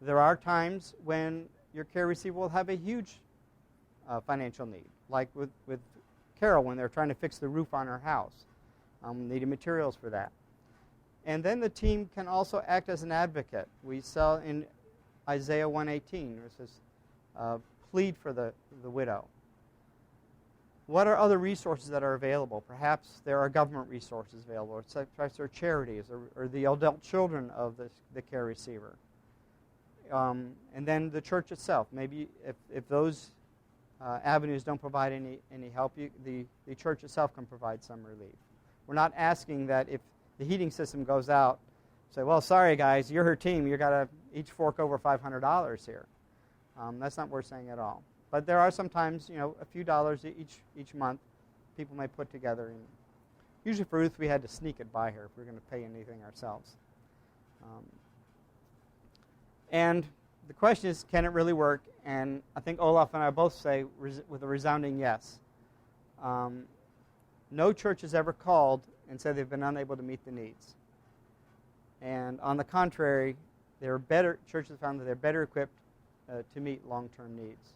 There are times when your care receiver will have a huge financial need, like with Carol when they're trying to fix the roof on her house. Needed materials for that. And then the team can also act as an advocate. We saw in Isaiah 1:18, it says, plead for the widow. What are other resources that are available? Perhaps there are government resources available, or perhaps there are charities, or the adult children of the care receiver. And then the church itself. Maybe if those avenues don't provide any help, the church itself can provide some relief. We're not asking that if the heating system goes out, say, well, sorry guys, you're her team, you got to each fork over $500 here. That's not what we're saying at all. But there are sometimes, a few dollars each month people may put together. And usually for Ruth, we had to sneak it by her if we were going to pay anything ourselves. And the question is, can it really work? And I think Olaf and I both say with a resounding yes. No church has ever called and said they've been unable to meet the needs. And on the contrary, churches found that they're better equipped to meet long-term needs.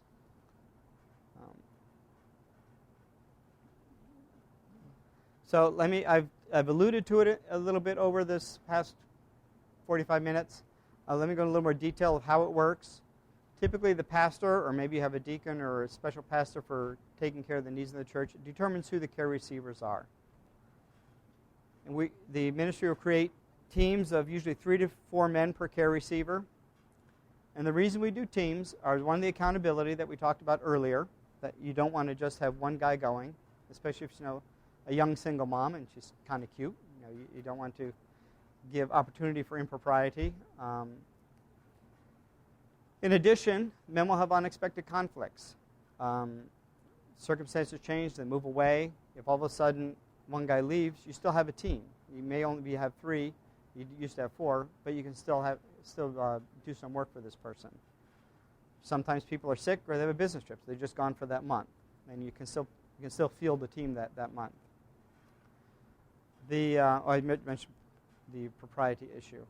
So I've alluded to it a little bit over this past 45 minutes. Let me go into a little more detail of how it works. Typically, the pastor, or maybe you have a deacon or a special pastor for taking care of the needs of the church, determines who the care receivers are. And the ministry will create teams of usually 3 to 4 men per care receiver. And the reason we do teams are, one, the accountability that we talked about earlier, that you don't want to just have one guy going, especially if you know a young single mom and she's kind of cute. You don't want to give opportunity for impropriety. In addition, men will have unexpected conflicts. Circumstances change, they move away. If all of a sudden one guy leaves, you still have a team. You may only have 3. You used to have 4, but you can still do some work for this person. Sometimes people are sick or they have a business trip. So they're just gone for that month, and you can still field the team that month. I mentioned the propriety issue.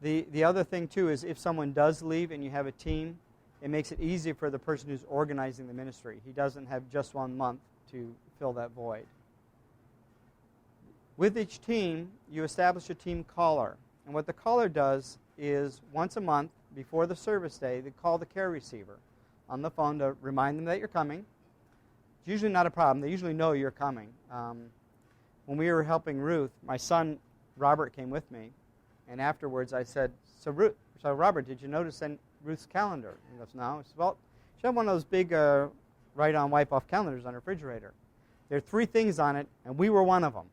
The other thing, too, is if someone does leave and you have a team, it makes it easier for the person who's organizing the ministry. He doesn't have just 1 month to fill that void. With each team, you establish a team caller. And what the caller does is once a month, before the service day, they call the care receiver on the phone to remind them that you're coming. It's usually not a problem. They usually know you're coming. When we were helping Ruth, my son Robert came with me. And afterwards I said, so Robert, did you notice Ruth's calendar? He goes, no. I said, well, she had one of those big write-on, wipe-off calendars on her refrigerator. There are 3 things on it, and we were one of them.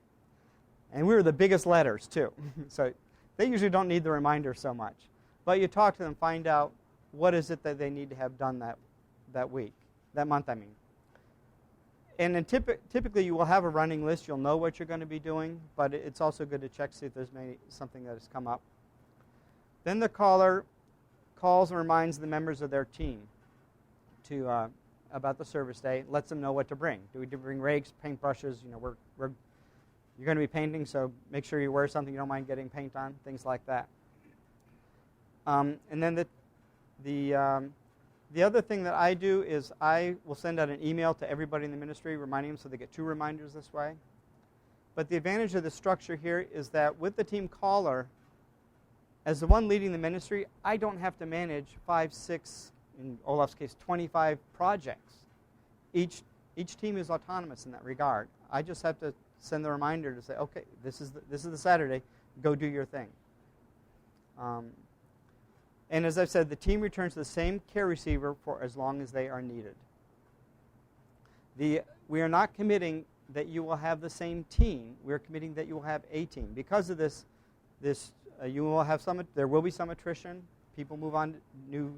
And we were the biggest letters, too. So they usually don't need the reminder so much. But you talk to them, find out what is it that they need to have done that week, that month, I mean. And then typically you will have a running list. You'll know what you're going to be doing, but it's also good to check, see if there's something that has come up. Then the caller calls and reminds the members of their team about the service day, lets them know what to bring. Do we bring rakes, paintbrushes? You're going to be painting, so make sure you wear something you don't mind getting paint on, things like that. And then the other thing that I do is I will send out an email to everybody in the ministry reminding them, so they get 2 reminders this way. But the advantage of the structure here is that with the team caller, as the one leading the ministry, I don't have to manage 5, 6, in Olaf's case, 25 projects. Each team is autonomous in that regard. I just have to send the reminder to say, okay, this is the Saturday, go do your thing. And as I've said, the team returns to the same care receiver for as long as they are needed. We are not committing that you will have the same team. We are committing that you will have a team. Because of this, you will have there will be some attrition. People move on to new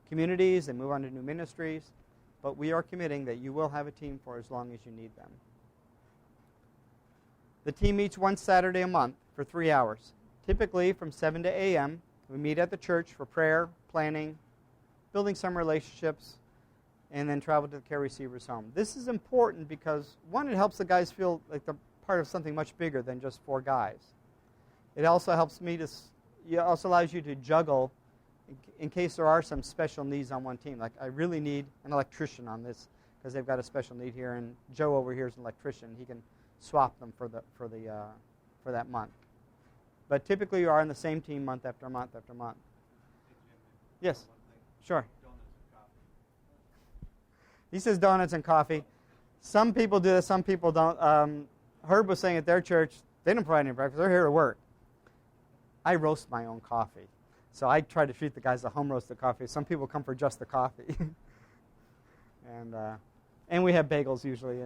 communities and move on to new ministries. But we are committing that you will have a team for as long as you need them. The team meets 1 Saturday a month for 3 hours, typically from 7 to 8 a.m. We meet at the church for prayer, planning, building some relationships, and then travel to the care receiver's home. This is important because, one, it helps the guys feel like they're part of something much bigger than just 4 guys. It also helps it also allows you to juggle in case there are some special needs on one team. Like, I really need an electrician on this because they've got a special need here, and Joe over here is an electrician. He can swap them for that month. But typically you are on the same team month after month after month. Yes, sure. He says donuts and coffee. Some people do this, some people don't. Herb was saying at their church, they don't provide any breakfast. They're here to work. I roast my own coffee. So I try to treat the guys to home roasted coffee. Some people come for just the coffee. And we have bagels usually.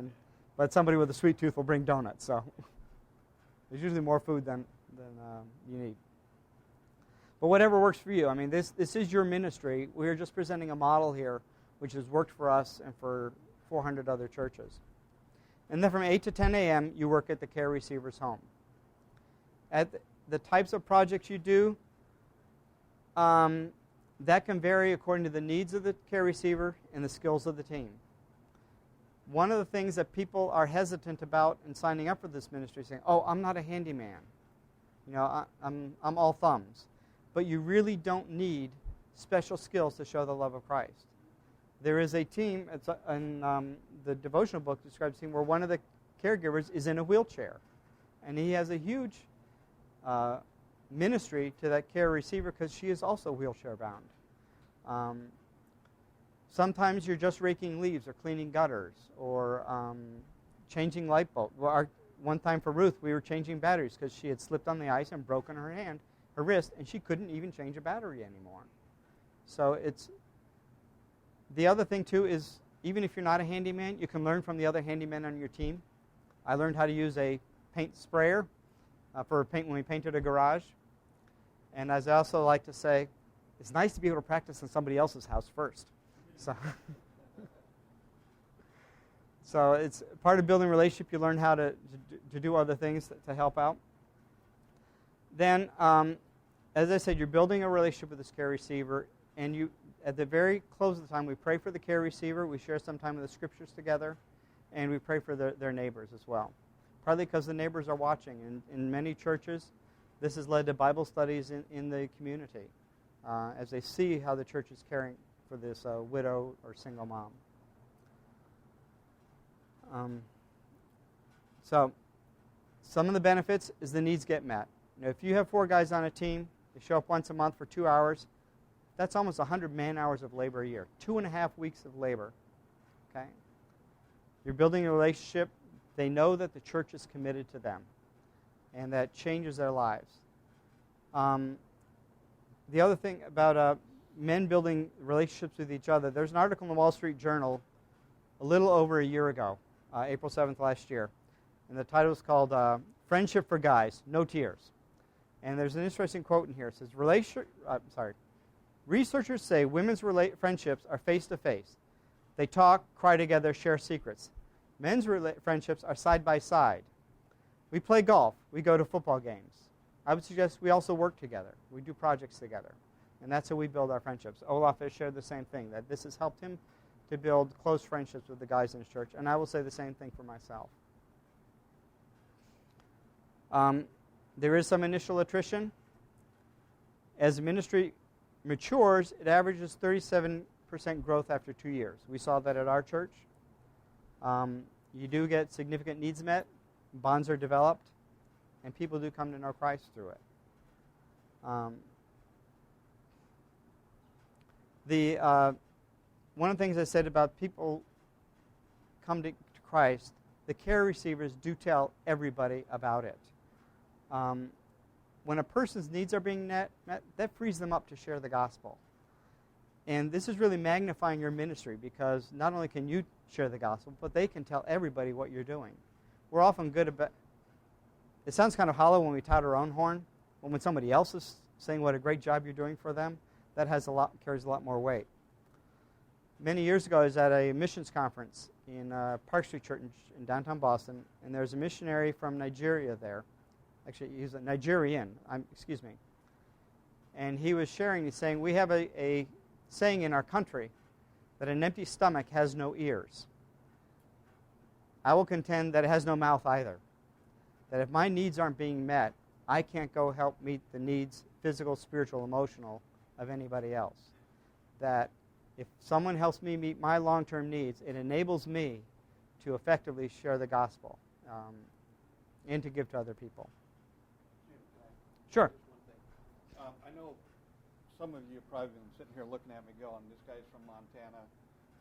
But somebody with a sweet tooth will bring donuts. So there's usually more food than you need. But whatever works for you. I mean, this is your ministry. We are just presenting a model here which has worked for us and for 400 other churches. And then from 8 to 10 a.m., you work at the care receiver's home. At the types of projects you do, that can vary according to the needs of the care receiver and the skills of the team. One of the things that people are hesitant about in signing up for this ministry is saying, oh, I'm not a handyman. I'm all thumbs. But you really don't need special skills to show the love of Christ. there is a team, and the devotional book describes a team where one of the caregivers is in a wheelchair. And he has a huge ministry to that care receiver because she is also wheelchair bound. Sometimes you're just raking leaves or cleaning gutters or changing light bulbs. Well, one time for Ruth, we were changing batteries because she had slipped on the ice and broken her wrist, and she couldn't even change a battery anymore. So it's the other thing too is even if you're not a handyman, you can learn from the other handymen on your team. I learned how to use a paint sprayer for paint when we painted a garage. And as I also like to say, it's nice to be able to practice in somebody else's house first. So it's part of building a relationship. You learn how to do other things to help out. Then, as I said, you're building a relationship with this care receiver, and you, at the very close of the time, we pray for the care receiver. We share some time of the scriptures together, and we pray for their neighbors as well. Partly because the neighbors are watching. In many churches, this has led to Bible studies in the community as they see how the church is caring for this widow or single mom. So some of the benefits is the needs get met. If you have 4 guys on a team, they show up once a month for 2 hours, that's almost 100 man-hours of labor a year, 2.5 weeks of labor. Okay? You're building a relationship. They know that the church is committed to them, and that changes their lives. The other thing about men building relationships with each other, there's an article in the Wall Street Journal a little over a year ago, April 7th last year, and the title is called Friendship for Guys, No Tears. And there's an interesting quote in here. It says, researchers say women's friendships are face-to-face. They talk, cry together, share secrets. Men's friendships are side-by-side. We play golf. We go to football games. I would suggest we also work together. We do projects together. And that's how we build our friendships. Olaf has shared the same thing, that this has helped him to build close friendships with the guys in his church. And I will say the same thing for myself. There is some initial attrition. As ministry matures, it averages 37% growth after 2 years. We saw that at our church. You do get significant needs met, bonds are developed, and people do come to know Christ through it. One of the things I said about people come to Christ, the care receivers do tell everybody about it. When a person's needs are being met, that frees them up to share the gospel. And this is really magnifying your ministry because not only can you share the gospel, but they can tell everybody what you're doing. We're often good about... It sounds kind of hollow when we tout our own horn, but when somebody else is saying what a great job you're doing for them, that carries a lot more weight. Many years ago, I was at a missions conference in Park Street Church in downtown Boston, and there was a missionary from Nigeria there. Actually, he's a Nigerian, And he was sharing, he's saying, we have a saying in our country that an empty stomach has no ears. I will contend that it has no mouth either. That if my needs aren't being met, I can't go help meet the needs, physical, spiritual, emotional, of anybody else. That if someone helps me meet my long-term needs, it enables me to effectively share the gospel and to give to other people. Sure. I know some of you have probably been sitting here looking at me going, this guy's from Montana.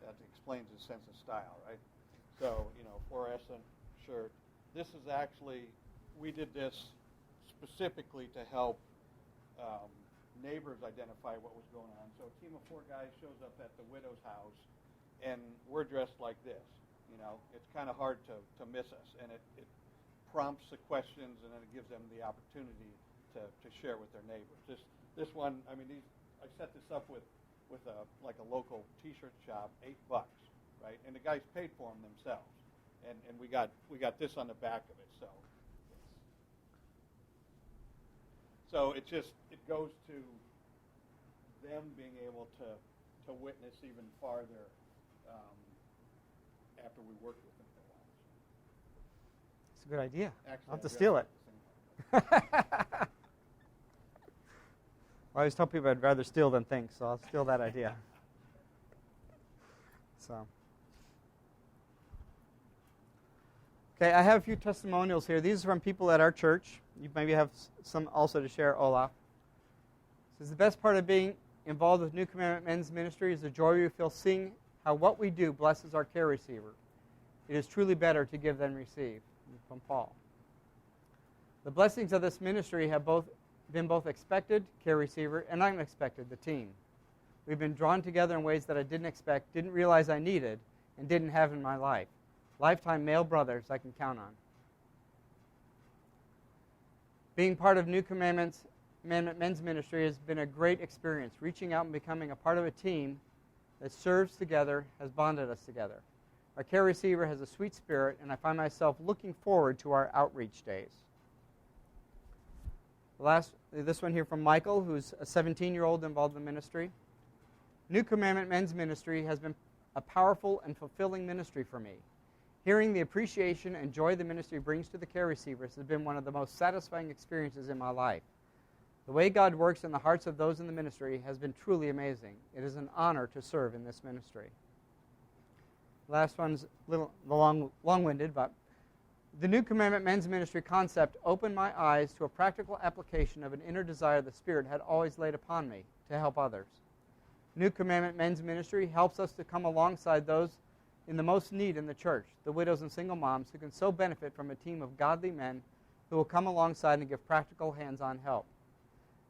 That explains his sense of style, right? So, fluorescent shirt. This is actually, we did this specifically to help neighbors identify what was going on. So a team of 4 guys shows up at the widow's house, and we're dressed like this. It's kind of hard to miss us, and it prompts the questions, and then it gives them the opportunity to share with their neighbors. This one, I set this up with a local T-shirt shop, $8, right? And the guys paid for them themselves, and we got this on the back of it. So it goes to them being able to witness even farther after we work with them for a while. It's a good idea. Actually, I'll have to steal it. I always tell people I'd rather steal than think, so I'll steal that idea. So, okay, I have a few testimonials here. These are from people at our church. You maybe have some also to share, Olaf. This is the best part of being involved with New Commandment Men's Ministry is the joy we feel seeing how what we do blesses our care receiver. It is truly better to give than receive. From Paul. The blessings of this ministry have been both expected, care receiver, and unexpected, the team. We've been drawn together in ways that I didn't expect, didn't realize I needed, and didn't have in my life. Lifetime male brothers I can count on. Being part of New Commandment Men's Ministry has been a great experience. Reaching out and becoming a part of a team that serves together has bonded us together. Our care receiver has a sweet spirit, and I find myself looking forward to our outreach days. This one here from Michael, who's a 17-year-old involved in ministry. New Commandment Men's Ministry has been a powerful and fulfilling ministry for me. Hearing the appreciation and joy the ministry brings to the care receivers has been one of the most satisfying experiences in my life. The way God works in the hearts of those in the ministry has been truly amazing. It is an honor to serve in this ministry. Last one's a little long-winded, but the New Commandment Men's Ministry concept opened my eyes to a practical application of an inner desire the Spirit had always laid upon me to help others. New Commandment Men's Ministry helps us to come alongside those in the most need in the church, the widows and single moms who can so benefit from a team of godly men who will come alongside and give practical hands-on help.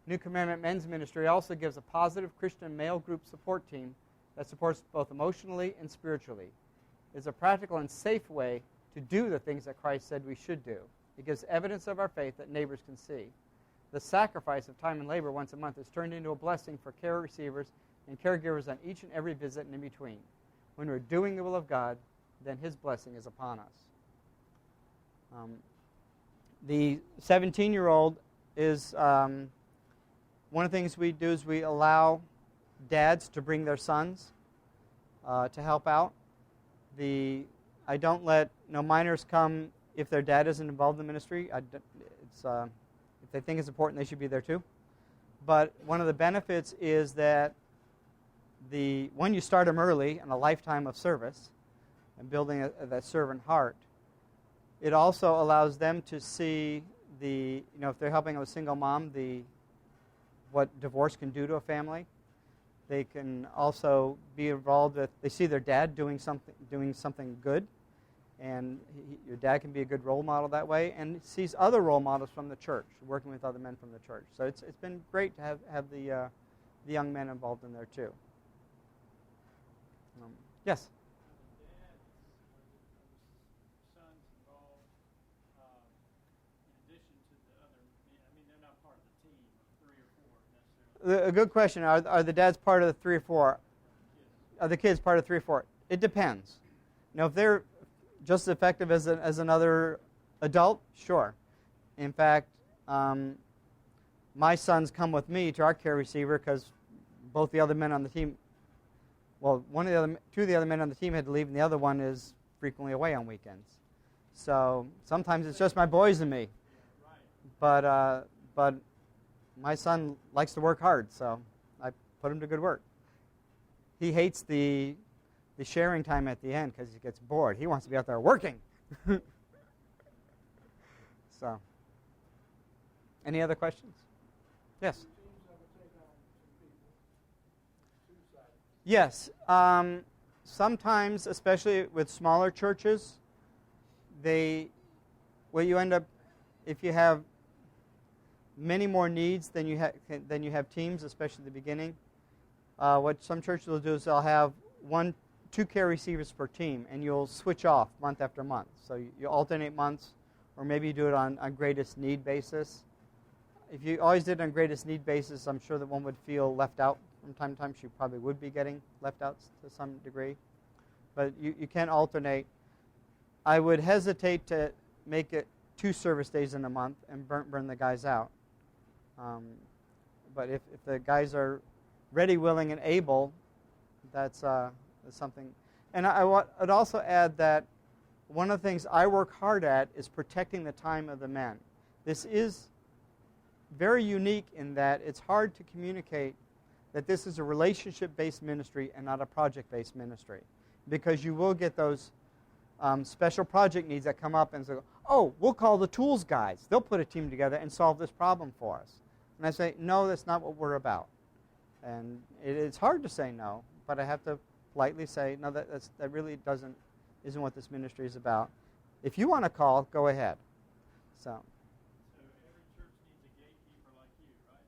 New Commandment Men's Ministry also gives a positive Christian male group support team that supports both emotionally and spiritually. Is a practical and safe way to do the things that Christ said we should do. It gives evidence of our faith that neighbors can see. The sacrifice of time and labor once a month is turned into a blessing for care receivers and caregivers on each and every visit and in between. When we're doing the will of God, then His blessing is upon us. The 17-year-old is, one of the things we do is we allow dads to bring their sons to help out. I don't let minors come if their dad isn't involved in the ministry. If they think it's important, they should be there too. But one of the benefits is that when you start them early in a lifetime of service and building that servant heart, it also allows them to see if they're helping a single mom, what divorce can do to a family. They can also be involved with, they see their dad doing something good, and your dad can be a good role model that way, and sees other role models from the church, working with other men from the church. So it's been great to have the young men involved in there too. Yes? A good question. Are the dads part of the 3 or 4? Are the kids part of 3 or 4? It depends. If they're just as effective as another adult, sure. In fact, my sons come with me to our care receiver because both the other men on the team, two of the other men on the team had to leave, and the other one is frequently away on weekends. So sometimes it's just my boys and me. But my son likes to work hard, so I put him to good work. He hates the sharing time at the end because he gets bored. He wants to be out there working. So, any other questions? Yes? Yes. Sometimes, especially with smaller churches, what you end up, if you have many more needs than you have teams, especially at the beginning. What some churches will do is they'll have 2 care receivers per team, and you'll switch off month after month. So you alternate months, or maybe you do it on greatest need basis. If you always did it on greatest need basis, I'm sure that one would feel left out from time to time. She probably would be getting left out to some degree. But you can alternate. I would hesitate to make it 2 service days in a month and burn the guys out. But if the guys are ready, willing, and able, that's something. And I'd also add that one of the things I work hard at is protecting the time of the men. This is very unique in that it's hard to communicate that this is a relationship-based ministry and not a project-based ministry. because you will get those special project needs that come up and say, oh, we'll call the tools guys. They'll put a team together and solve this problem for us. And I say, no, that's not what we're about. And it's hard to say no, but I have to politely say, no, that really isn't what this ministry is about. If you want to call, go ahead. So every church needs a gatekeeper like you, right?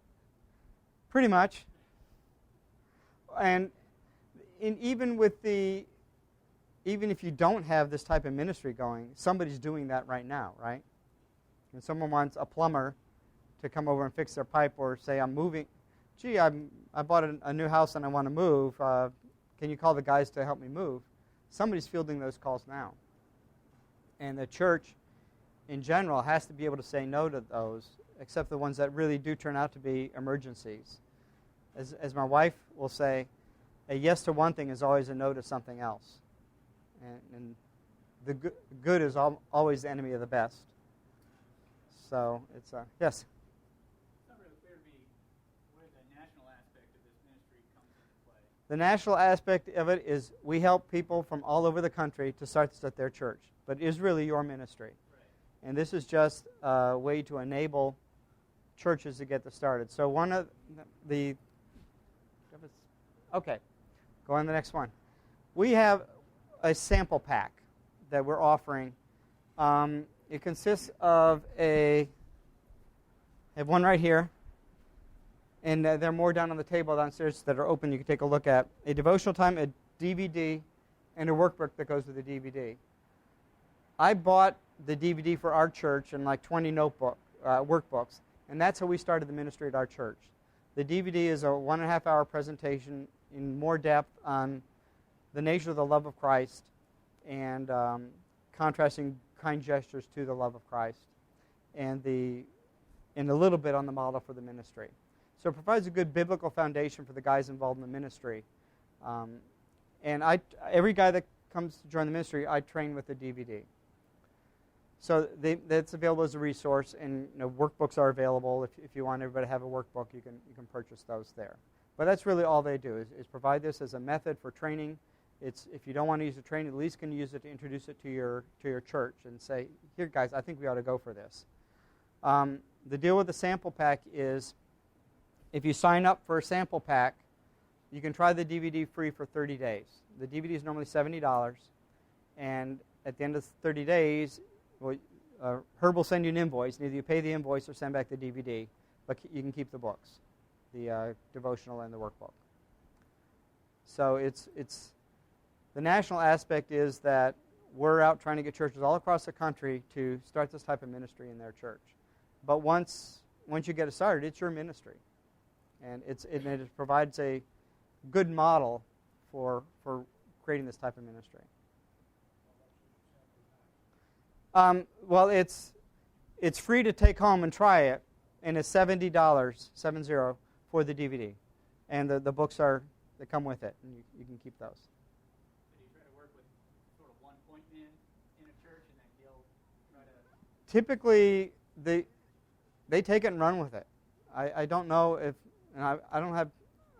pretty much. And even if you don't have this type of ministry going, somebody's doing that right now, right? When someone wants a plumber to come over and fix their pipe, or say, I'm moving, gee, I bought a new house and I want to move. Can you call the guys to help me move? Somebody's fielding those calls now. And the church, in general, has to be able to say no to those, except the ones that really do turn out to be emergencies. As my wife will say, a yes to one thing is always a no to something else. And the good is always the enemy of the best. So it's yes? It's not really clear to me where the national aspect of this ministry comes into play. The national aspect of it is we help people from all over the country to start their church. But it is really your ministry. Right. And this is just a way to enable churches to get this started. So one of the... Okay, go on to the next one. We have a sample pack that we're offering. It consists of I have one right here, and there are more down on the table downstairs that are open you can take a look at. A devotional time, a DVD, and a workbook that goes with the DVD. I bought the DVD for our church and like 20 workbooks, and that's how we started the ministry at our church. The DVD is a 1.5 hour presentation in more depth on the nature of the love of Christ and contrasting kind gestures to the love of Christ, and a little bit on the model for the ministry. So it provides a good biblical foundation for the guys involved in the ministry. And every guy that comes to join the ministry, I train with the DVD. So that's available as a resource, and workbooks are available. If you want everybody to have a workbook, you can purchase those there. But that's really all they do is provide this as a method for training. If you don't want to use the training, at least can use it to introduce it to your church and say, here guys, I think we ought to go for this. The deal with the sample pack is if you sign up for a sample pack, you can try the DVD free for 30 days. The DVD is normally $70, and at the end of 30 days, Herb will send you an invoice, and either you pay the invoice or send back the DVD, but you can keep the books, the devotional and the workbook. So it's the national aspect is that we're out trying to get churches all across the country to start this type of ministry in their church. But once you get it started, it's your ministry, and it provides a good model for creating this type of ministry. Well, it's free to take home and try it, and it's $70, 70, for the DVD, and the books that come with it, and you can keep those. So do you try to work with sort of one point man in a church, and then he'll try to... Typically, they take it and run with it. I don't know if, and I don't have,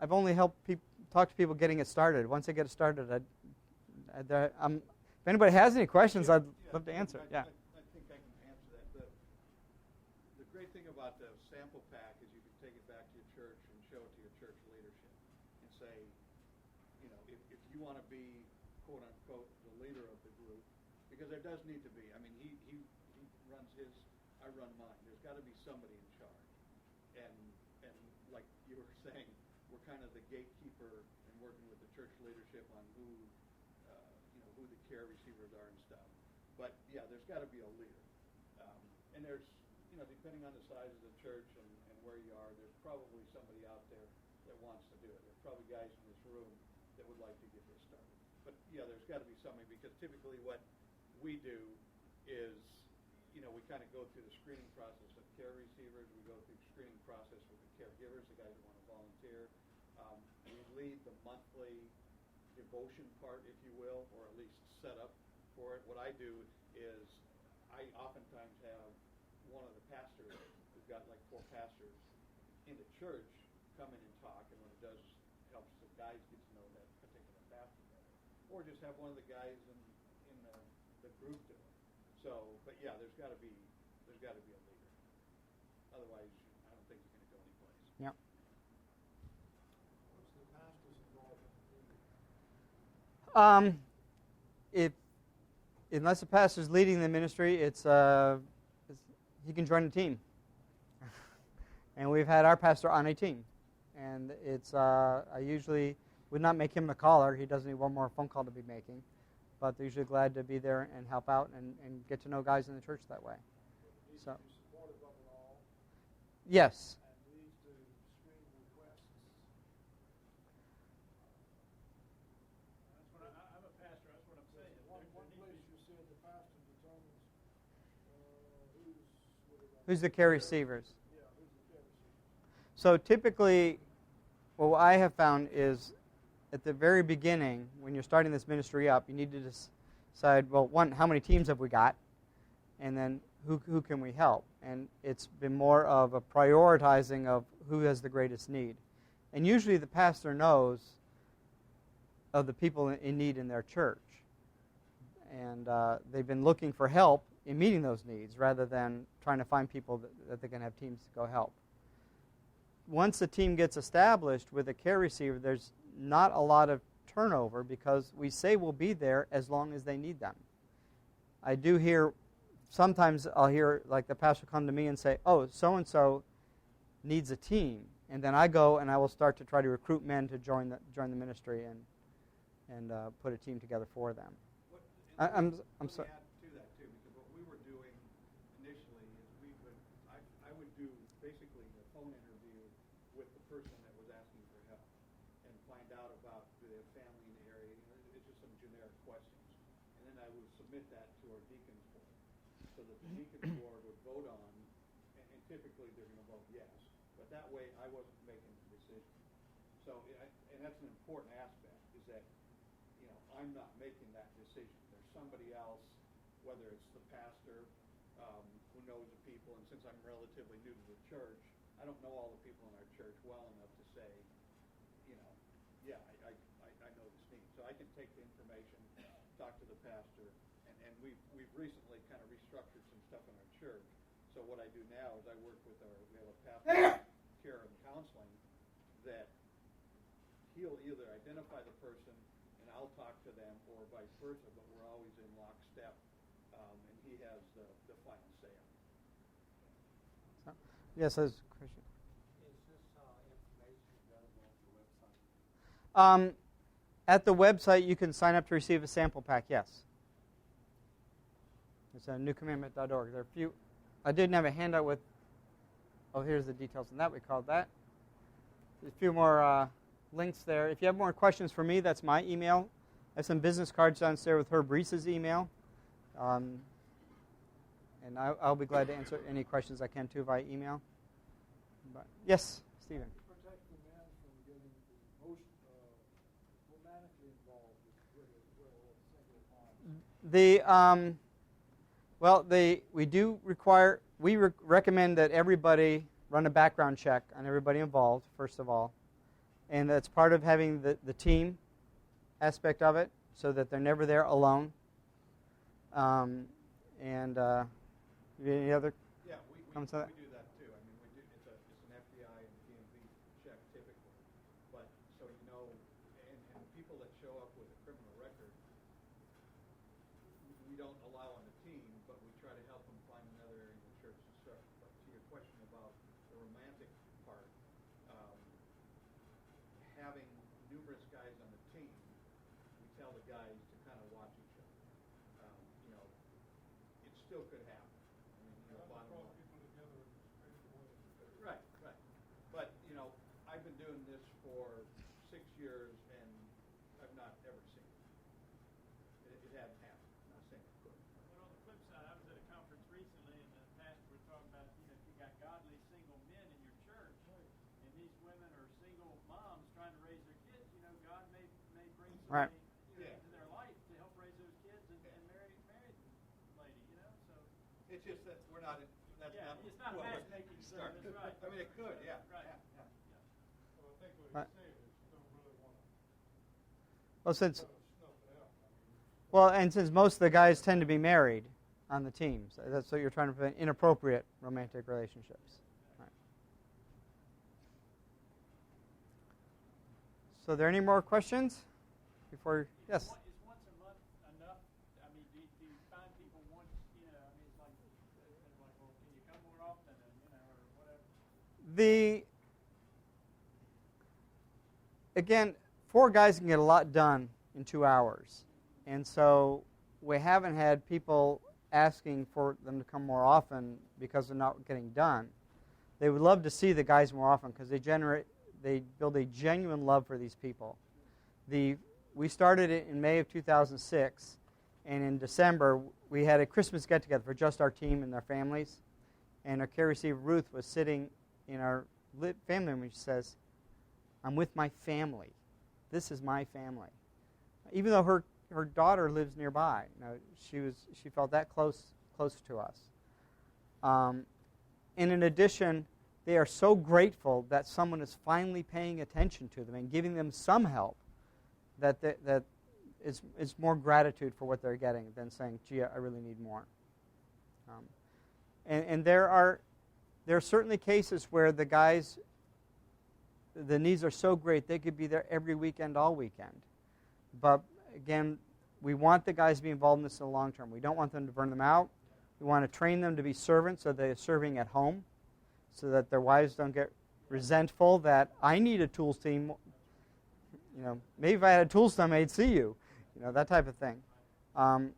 I've only helped talk to people getting it started. Once they get it started, if anybody has any questions, I'd love to answer. I think I can answer that. The great thing about the sample pack is you can take it back to your church and show it to your church leadership and say, if you want to be, quote unquote, the leader of the group, because there does need to be. I mean, he runs his, I run mine. There's got to be somebody in charge. And like you were saying, we're kind of the gatekeeper and working with the church leadership on who the care receivers are and stuff. But yeah, there's got to be a leader. And there's, depending on the size of the church and where you are, there's probably somebody out there that wants to do it. There's probably guys in this room that would like to get this started. But yeah, there's got to be somebody, because typically what we do is, we kind of go through the screening process of care receivers. We go through the screening process with the caregivers, the guys who want to volunteer. We lead the monthly devotion part, if you will, or at least set up for it. What I do is I oftentimes have one of the pastors, we've got like 4 pastors in the church, come in and talk, and what it does helps the guys get to know that particular pastor better. or just have one of the guys in the group do it. So, but yeah, there's got to be a leader. Otherwise, I don't think you're going to go anyplace. Yeah. What's the pastor's involvement? Unless the pastor's leading the ministry, he can join the team. And we've had our pastor on a team, and I usually would not make him the caller. He doesn't need one more phone call to be making, but they're usually glad to be there and help out and get to know guys in the church that way. So, yes. I'm a pastor, that's what I'm saying. One place you said the pastor determines Who's the care receivers? Yeah, who's the care receiver? So typically, what I have found is at the very beginning, when you're starting this ministry up, you need to decide, well, one, how many teams have we got? And then who can we help? And it's been more of a prioritizing of who has the greatest need. And usually the pastor knows of the people in need in their church. And they've been looking for help in meeting those needs rather than trying to find people that they can have teams to go help. Once the team gets established with a care receiver, there's not a lot of turnover because we say we'll be there as long as they need them. I do hear, sometimes I'll hear like the pastor come to me and say, oh, so-and-so needs a team. And then I go and I will start to try to recruit men to join the ministry and put a team together for them. I'm sorry. Add to that too, because what we were doing initially is I would do basically a phone interview with the person that was asking for help and find out about do they have family in the area. It's just some generic questions, and then I would submit that to our deacons board, so that the deacons board would vote on, and typically they're going to vote yes, but that way I wasn't making the decision. So, and that's an important aspect is that I'm not making that decision. Somebody else, whether it's the pastor who knows the people, and since I'm relatively new to the church, I don't know all the people in our church well enough to say, yeah, I know this need. So I can take the information, talk to the pastor, and we've recently kind of restructured some stuff in our church. So what I do now is I work with we have a pastor care and counseling that he'll either identify the person and I'll talk to them, or vice versa, but we're always in lockstep, and he has the final say on it. Yes, as Christian. Is this information available on the website? At the website, you can sign up to receive a sample pack, yes. It's newcommandment.org. There are a few. I didn't have a handout with, here's the details on that. We called that. There's a few more links there. If you have more questions for me, that's my email. I have some business cards downstairs with Herb Reese's email. And I'll be glad to answer any questions I can, too, via email. But, yes, Stephen. How do you protect the man from getting most romantically involved with we recommend that everybody run a background check on everybody involved, first of all. And that's part of having the team aspect of it, so that they're never there alone. Any other comments on that? We do that too. I mean, it's an FBI and DMV check typically, but so and people that show up with a criminal record, we don't allow on the team, but we try to help them find another area in the church to serve. But to your question about the romantic part, having numerous guys on the team, we tell the guys to kind of watch each other. It still could happen. I mean, bottom line. Right. But I've been doing this for 6 years, and I've not ever seen it. It hadn't happened. I'm not saying it couldn't. But on the flip side, I was at a conference recently, and the pastor was talking about, if you got godly single men in your church, and these women are single moms trying to raise their kids, God may bring somebody into their life to help raise those kids and marry the lady, so. It's just that we're not. It's not a matchmaking service, right? I mean, it could, yeah. Right. Yeah. Well, I think what Right. he's saying is you don't really want to Well, since snuff it out. Well, and since most of the guys tend to be married on the teams, that's what you're trying to prevent inappropriate romantic relationships. Right. So, are there any more questions before? Yes. Is once a month enough? I mean, do you find people once? You know, I mean, it's like, well, can you come more often, and or whatever? Again, 4 guys can get a lot done in 2 hours. And so we haven't had people asking for them to come more often because they're not getting done. They would love to see the guys more often because they build a genuine love for these people. We started it in May of 2006, and in December we had a Christmas get-together for just our team and their families. And our care receiver, Ruth, was sitting in our family room and she says, "I'm with my family. This is my family." Even though her daughter lives nearby, she felt that close to us. And in addition, they are so grateful that someone is finally paying attention to them and giving them some help. That is more gratitude for what they're getting than saying, "Gee, I really need more." And there are certainly cases where the guys, the needs are so great they could be there every weekend, all weekend. But again, we want the guys to be involved in this in the long term. We don't want them to burn them out. We want to train them to be servants so they're serving at home so that their wives don't get resentful that I need a tools team. Maybe if I had a tools team, I'd see you. That type of thing. And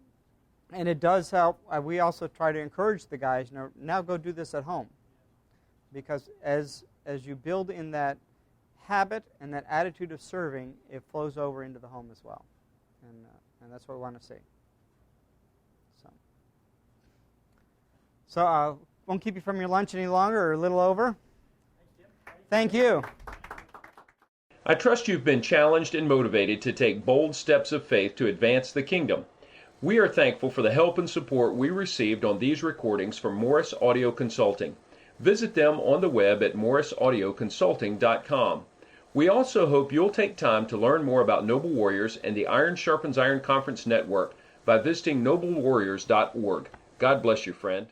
it does help. We also try to encourage the guys, now go do this at home. Because as you build in that habit and that attitude of serving, it flows over into the home as well. And that's what we want to see. So I won't keep you from your lunch any longer, or a little over. Thank you. I trust you've been challenged and motivated to take bold steps of faith to advance the kingdom. We are thankful for the help and support we received on these recordings from Morris Audio Consulting. Visit them on the web at morrisaudioconsulting.com. We also hope you'll take time to learn more about Noble Warriors and the Iron Sharpens Iron Conference Network by visiting noblewarriors.org. God bless you, friend.